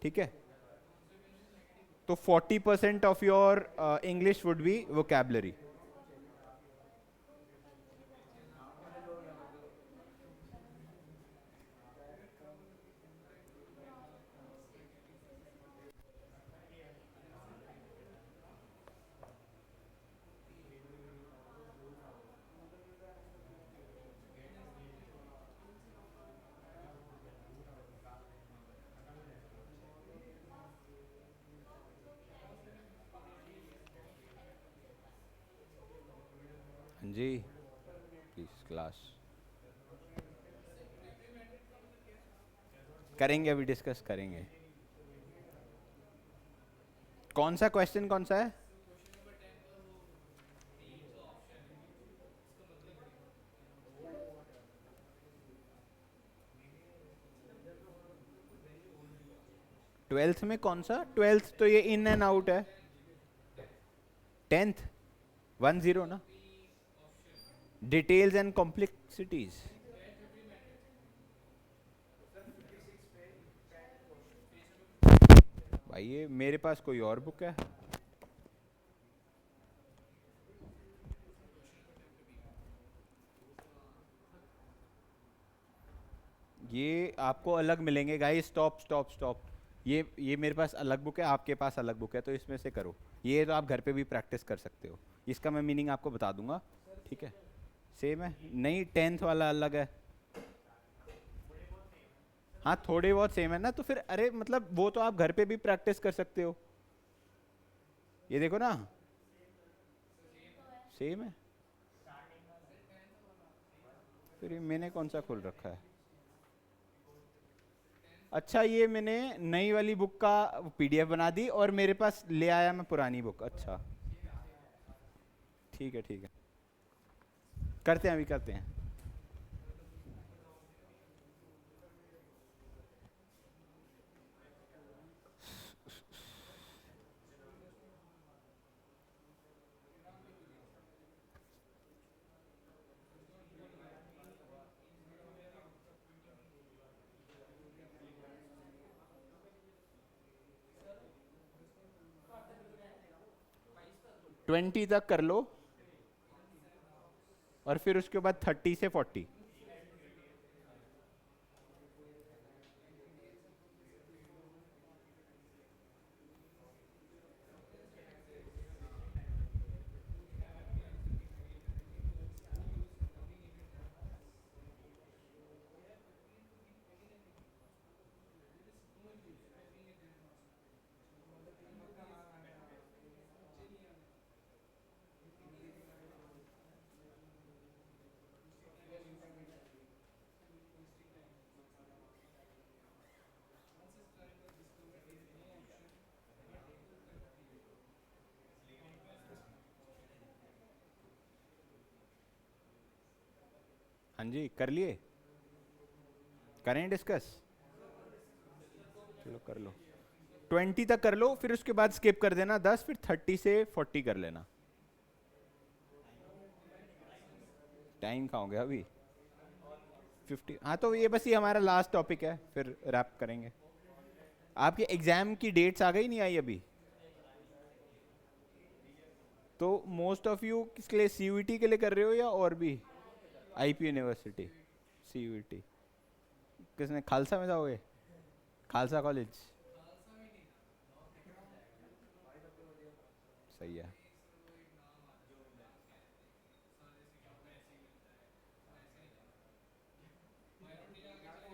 B: ठीक है, तो 40% of your English would be vocabulary. हाँ जी, प्लीज क्लास करेंगे, अभी डिस्कस करेंगे। कौन सा क्वेश्चन कौन सा है? ट्वेल्थ में कौन सा? ट्वेल्थ तो ये इन एंड आउट है। 10th 10 ना, डिटेल्स एंड कॉम्प्लेक्सिटीज। भाई ये मेरे पास कोई और बुक है। ये आपको अलग मिलेंगे गाइस, स्टॉप स्टॉप स्टॉप। ये मेरे पास अलग बुक है, आपके पास अलग बुक है, तो इसमें से करो। ये तो आप घर पे भी प्रैक्टिस कर सकते हो, इसका मैं मीनिंग आपको बता दूंगा। ठीक है, सेम है नहीं, 10th वाला अलग है। हाँ थोड़े बहुत सेम है ना, तो फिर अरे मतलब वो तो आप घर पे भी प्रैक्टिस कर सकते हो। ये देखो ना, सेम है। फिर ये मैंने कौन सा खोल रखा है? अच्छा, ये मैंने नई वाली बुक का पीडीएफ बना दी और मेरे पास ले आया मैं पुरानी बुक। अच्छा ठीक है ठीक है, करते हैं, अभी करते हैं। ट्वेंटी तक कर लो और फिर उसके बाद 30 से 40। हाँ जी, कर लिए, करें डिस्कस? चलो कर लो, 20 तक कर लो, फिर उसके बाद स्किप कर देना 10, फिर 30 से 40 कर लेना। टाइम खाओगे अभी? 50। हाँ तो ये बस ये हमारा लास्ट टॉपिक है, फिर रैप करेंगे। आपके एग्जाम की डेट्स आ गई नहीं आई अभी? तो मोस्ट ऑफ यू किसके लिए, सीयूईटी के लिए कर रहे हो या और भी? IP university, CUET. किसने, खालसा में जाओगे? खालसा कॉलेज सही है।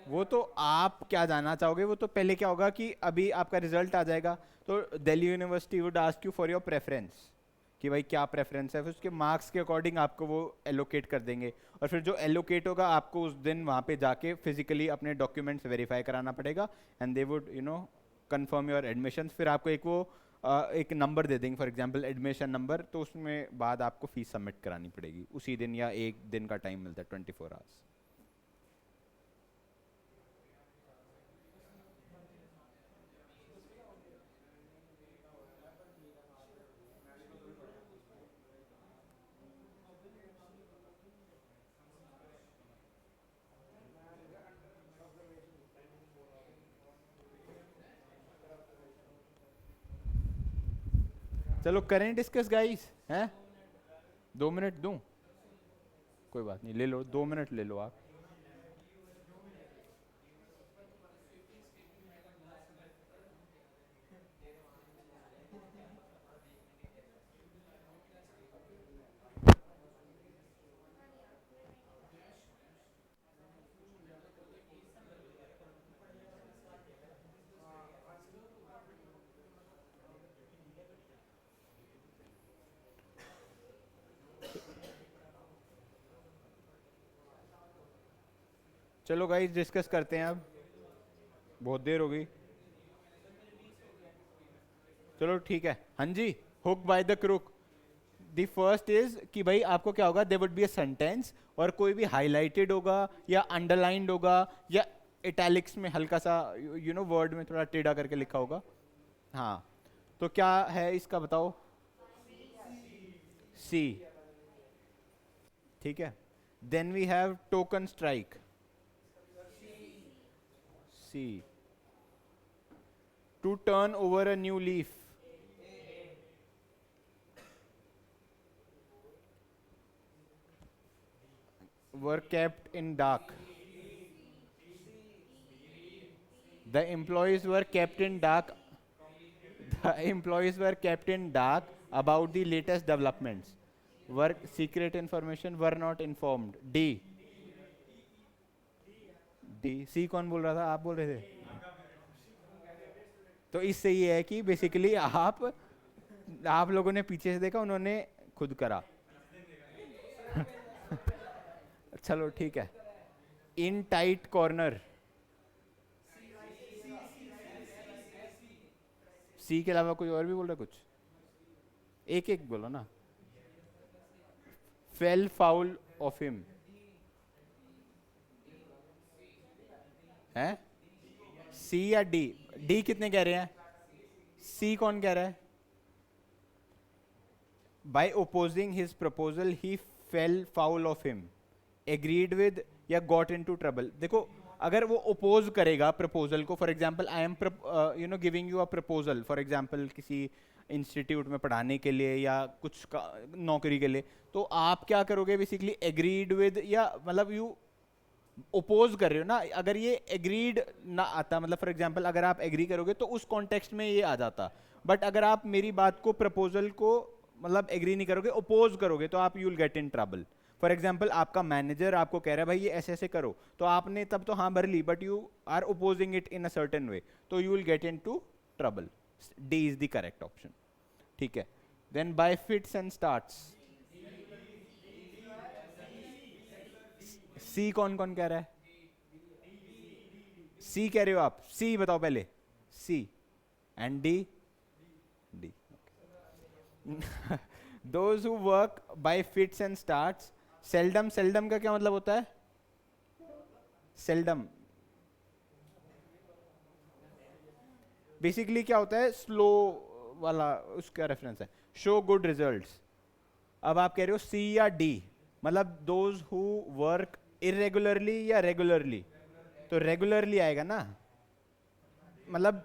B: वो तो आप क्या जानना चाहोगे, वो तो पहले क्या होगा कि अभी आपका रिजल्ट आ जाएगा, तो Delhi university would ask you for your preference कि भाई क्या प्रेफरेंस है, फिर उसके मार्क्स के अकॉर्डिंग आपको वो एलोकेट कर देंगे। और फिर जो एलोकेट होगा आपको उस दिन वहाँ पे जाके फिजिकली अपने डॉक्यूमेंट्स वेरीफाई कराना पड़ेगा, and they would confirm your admission. फिर आपको एक वो एक नंबर दे देंगे, फॉर एग्जांपल एडमिशन नंबर, तो उसमें बाद आपको फीस सबमिट करानी पड़ेगी उसी दिन, या एक दिन का टाइम मिलता है 24 आवर्स। चलो करें डिस्कस गाइस, हैं? 2 मिनट दूं? कोई बात नहीं, ले लो, 2 मिनट ले लो आप। चलो गाइस डिस्कस करते हैं अब, बहुत देर हो गई। चलो ठीक है, हाँ जी। Hook by the crook. The first is कि भाई आपको क्या होगा, there would be a sentence और कोई भी हाईलाइटेड होगा या अंडरलाइंड होगा या इटैलिक्स में हल्का सा वर्ड में थोड़ा टेढ़ा करके लिखा होगा। हाँ, तो क्या है इसका बताओ? सी, ठीक है। Then we have token strike, C. To turn over a new leaf, were kept in dark. The employees were kept in dark. The employees were kept in dark about the latest developments. Were secret information were not informed. D. D. C कौन बोल रहा था? आप बोल रहे थे। तो इससे ये है कि बेसिकली आप लोगों ने पीछे से देखा, उन्होंने खुद करा। चलो ठीक है। इन टाइट कॉर्नर, सी के अलावा कोई और भी बोल रहा है कुछ? एक एक बोलो ना। फेल फाउल ऑफ हिम है, सी या डी? डी कितने कह रहे हैं? सी कौन कह रहा है? By opposing his proposal he fell foul of him, agreed with या गॉट इनटू ट्रबल। देखो, अगर वो ओपोज करेगा प्रपोजल को, for example I am giving you a proposal, for example किसी इंस्टीट्यूट में पढ़ाने के लिए या कुछ नौकरी के लिए, तो आप क्या करोगे बेसिकली? एग्रीड विद, या मतलब यू ओपोज कर रहे हो ना। अगर ये एग्रीड ना आता, मतलब फॉर एग्जांपल अगर आप एग्री करोगे तो उस कॉन्टेक्स्ट में ये आ जाता, बट अगर आप मेरी बात को, प्रपोजल को मतलब एग्री नहीं करोगे, ओपोज करोगे, तो आप you will get in trouble. For example आपका मैनेजर आपको कह रहा है भाई ये ऐसे ऐसे करो, तो आपने तब तो हाँ भर ली, but you are opposing it in a certain way, तो you will get into trouble. D is the correct option, ठीक है। Then by fits and starts, C कौन कौन कह रहा है? सी कह रहे हो आप? सी बताओ पहले, C and D? D. Those who work by fits and starts, seldom, seldom का क्या मतलब होता है? सेल्डम बेसिकली क्या होता है? स्लो वाला, उसका रेफरेंस है। शो गुड रिजल्ट्स, अब आप कह रहे हो सी या डी, मतलब दोज हु वर्क इरेगुलरली या रेगुलरली? तो रेगुलरली आएगा ना, मतलब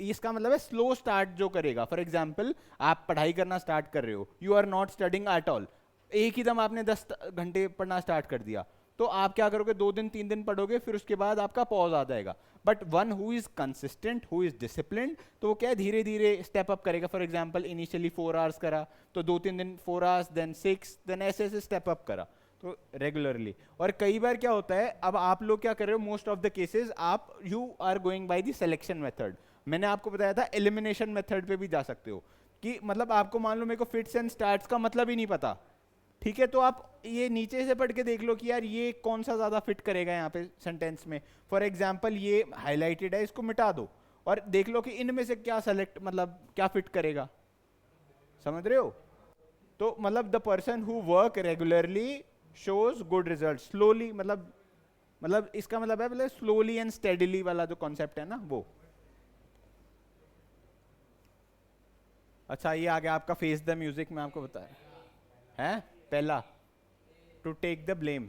B: इसका मतलब है स्लो स्टार्ट जो करेगा। फॉर एग्जाम्पल आप पढ़ाई करना स्टार्ट कर रहे हो, you are not studying at all, एक ही दम आपने 10 घंटे पढ़ना स्टार्ट कर दिया, तो आप क्या करोगे, 2 दिन 3 दिन पढ़ोगे, फिर उसके बाद आपका पॉज आ जाएगा। But one who is consistent, who is discipline, तो वो क्या है, धीरे धीरे स्टेप अप करेगा। फॉर एग्जाम्पल इनिशियली 4 आवर्स करा, तो 2 3 दिन 4 आवर्स, देन 6, देन ऐसे ऐसे स्टेप अप करा, तो रेगुलरली। और कई बार क्या होता है, अब आप लोग क्या कर रहे हो, मोस्ट ऑफ द केसेस आप you are going by the selection method. मैंने आपको बताया था एलिमिनेशन मेथड पे भी जा सकते हो, कि मतलब आपको मान लो मेरे को फिट्स एंड स्टार्ट्स का मतलब ही नहीं पता, ठीक है, तो आप ये नीचे से पढ़ के देख लो कि यार ये कौन सा ज्यादा फिट करेगा यहाँ पे सेंटेंस में। फॉर एग्जाम्पल ये हाईलाइटेड है, इसको मिटा दो और देख लो कि इनमें से क्या सेलेक्ट, मतलब क्या फिट करेगा। समझ रहे हो? तो मतलब the person who work regularly shows good result, slowly मतलब इसका मतलब है, मतलब स्लोली एंड स्टेडिली वाला जो कॉन्सेप्ट है ना वो। अच्छा, ये आ गया आपका फेस द म्यूजिक में आपको बताया है। पहला टू टेक द ब्लेम,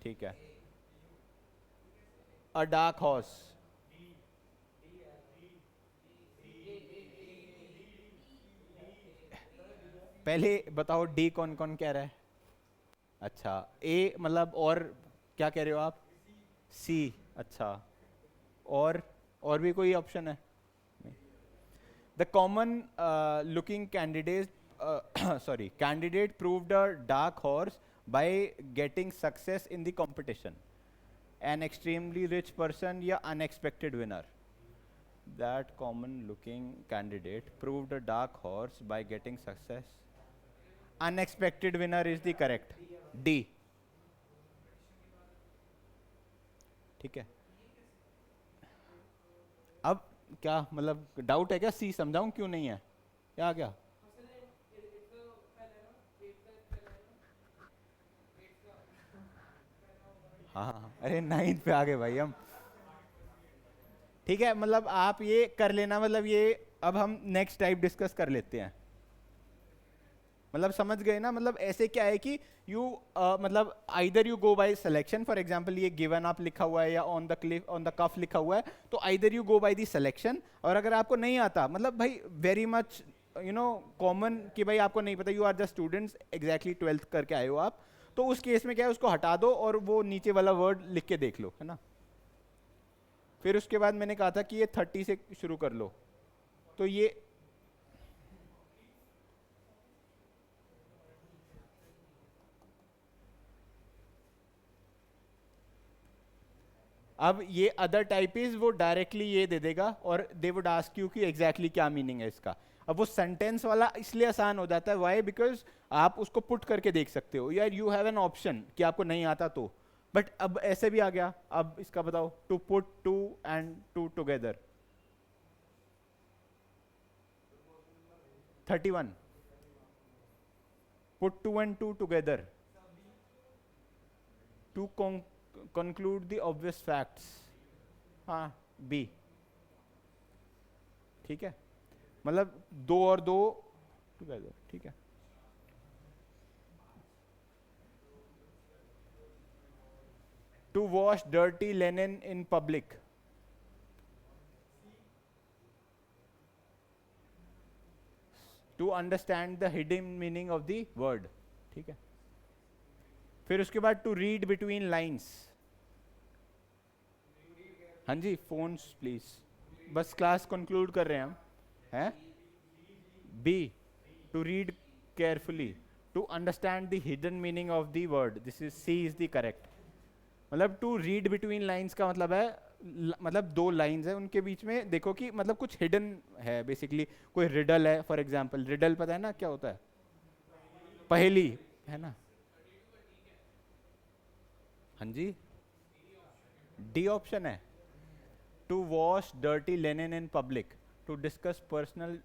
B: ठीक है। अ डार्क हॉर्स, पहले बताओ डी कौन कौन कह रहा है? अच्छा, ए मतलब, और क्या कह रहे हो आप? सी, अच्छा, और भी कोई ऑप्शन है? The common looking candidate sorry, candidate proved a dark horse by getting success in the competition. An extremely rich person या unexpected winner. That common looking candidate proved a dark horse by getting success. Unexpected winner is the correct. D. ठीक है। अब क्या मतलब doubt है क्या? सी समझाऊं क्यों नहीं है? क्या आ गया? हाँ हाँ हाँ, अरे 9th पे आ गए भाई हम। ठीक है, मतलब आप ये कर लेना, मतलब ये अब हम नेक्स्ट टाइप डिस्कस कर लेते हैं। मतलब समझ गए ना, मतलब ऐसे क्या है कि यू मतलब either you go by selection. For example ये गिवन अप लिखा हुआ है या on the cliff, on the cuff लिखा हुआ है, तो either you go by the selection. और अगर आपको नहीं आता, मतलब भाई very much you know common कि भाई आपको नहीं पता, you are the students, exactly 12th करके आए हो आप, तो उस केस में क्या है, उसको हटा दो और वो नीचे वाला वर्ड लिख के देख लो, है ना। फिर उसके बाद मैंने कहा था कि ये 30 से शुरू कर लो, तो ये अब ये अदर टाइप इज वो डायरेक्टली ये दे देगा और दे वुड आस्क यू कि एग्जैक्टली क्या मीनिंग है इसका। अब वो सेंटेंस वाला इसलिए आसान हो जाता है, वाई, बिकॉज आप उसको पुट करके देख सकते हो, यार यू हैव एन ऑप्शन कि आपको नहीं आता तो। बट अब ऐसे भी आ गया, अब इसका बताओ, to put two and two together. 31, put two and two together, to conclude the obvious facts, हाँ बी, ठीक है, मतलब दो और दो टुगेदर, ठीक है। To wash dirty linen in public, to understand the hidden meaning of the word, ठीक है। फिर उसके बाद टू रीड बिटवीन लाइन्स, हाँ जी, फोन्स प्लीज, बस क्लास कंक्लूड कर रहे हैं हम, हैं। B, to read carefully, to understand the hidden meaning of the word, this is C is the correct. मतलब टू रीड बिटवीन लाइन्स का मतलब है, मतलब दो लाइन्स है उनके बीच में देखो कि मतलब कुछ हिडन है, बेसिकली कोई रिडल है। फॉर एग्जाम्पल रिडल पता है ना क्या होता है? पहेली, है ना। हाँ जी, डी ऑप्शन है, to wash dirty linen in public, to discuss personal,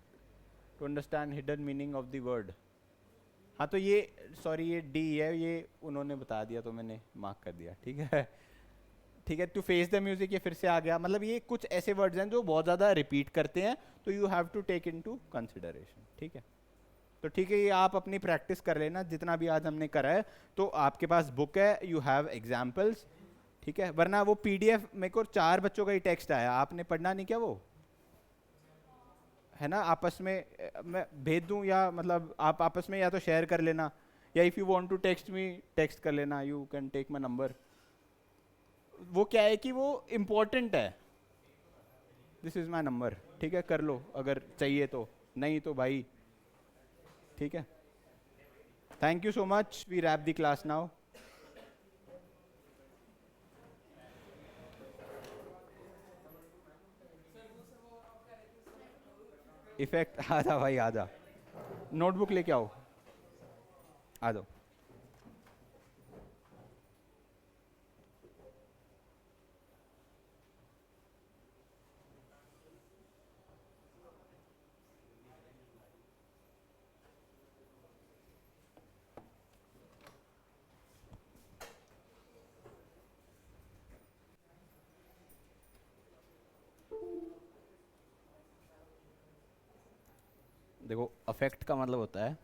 B: to understand hidden meaning of the word. हाँ तो ये सॉरी ये डी है, ये उन्होंने बता दिया तो मैंने मार्क कर दिया, ठीक है। ठीक है, टू फेस द म्यूजिक ये फिर से आ गया, मतलब ये कुछ ऐसे वर्ड्स हैं जो बहुत ज़्यादा रिपीट करते हैं, तो you have to take into consideration. ठीक है, तो ठीक है, ये आप अपनी प्रैक्टिस कर लेना जितना भी आज हमने करा है। तो आपके पास बुक है, यू हैव एग्जाम्पल्स, ठीक है, वरना वो पीडीएफ मेरे को 4 बच्चों का ही टेक्स्ट आया, आपने पढ़ना नहीं क्या वो, है ना, आपस में मैं भेज दूं, या मतलब आप आपस में या तो शेयर कर लेना, या if you want to text me text कर लेना, you can take my number. वो क्या है कि वो इम्पोर्टेंट है, दिस इज़ माई नंबर, ठीक है, कर लो अगर चाहिए तो, नहीं तो भाई, ठीक है। Thank you so much, we wrap the class now. Effect आधा भाई आधा, नोटबुक लेके आओ, आ जाओ। देखो, अफेक्ट का मतलब होता है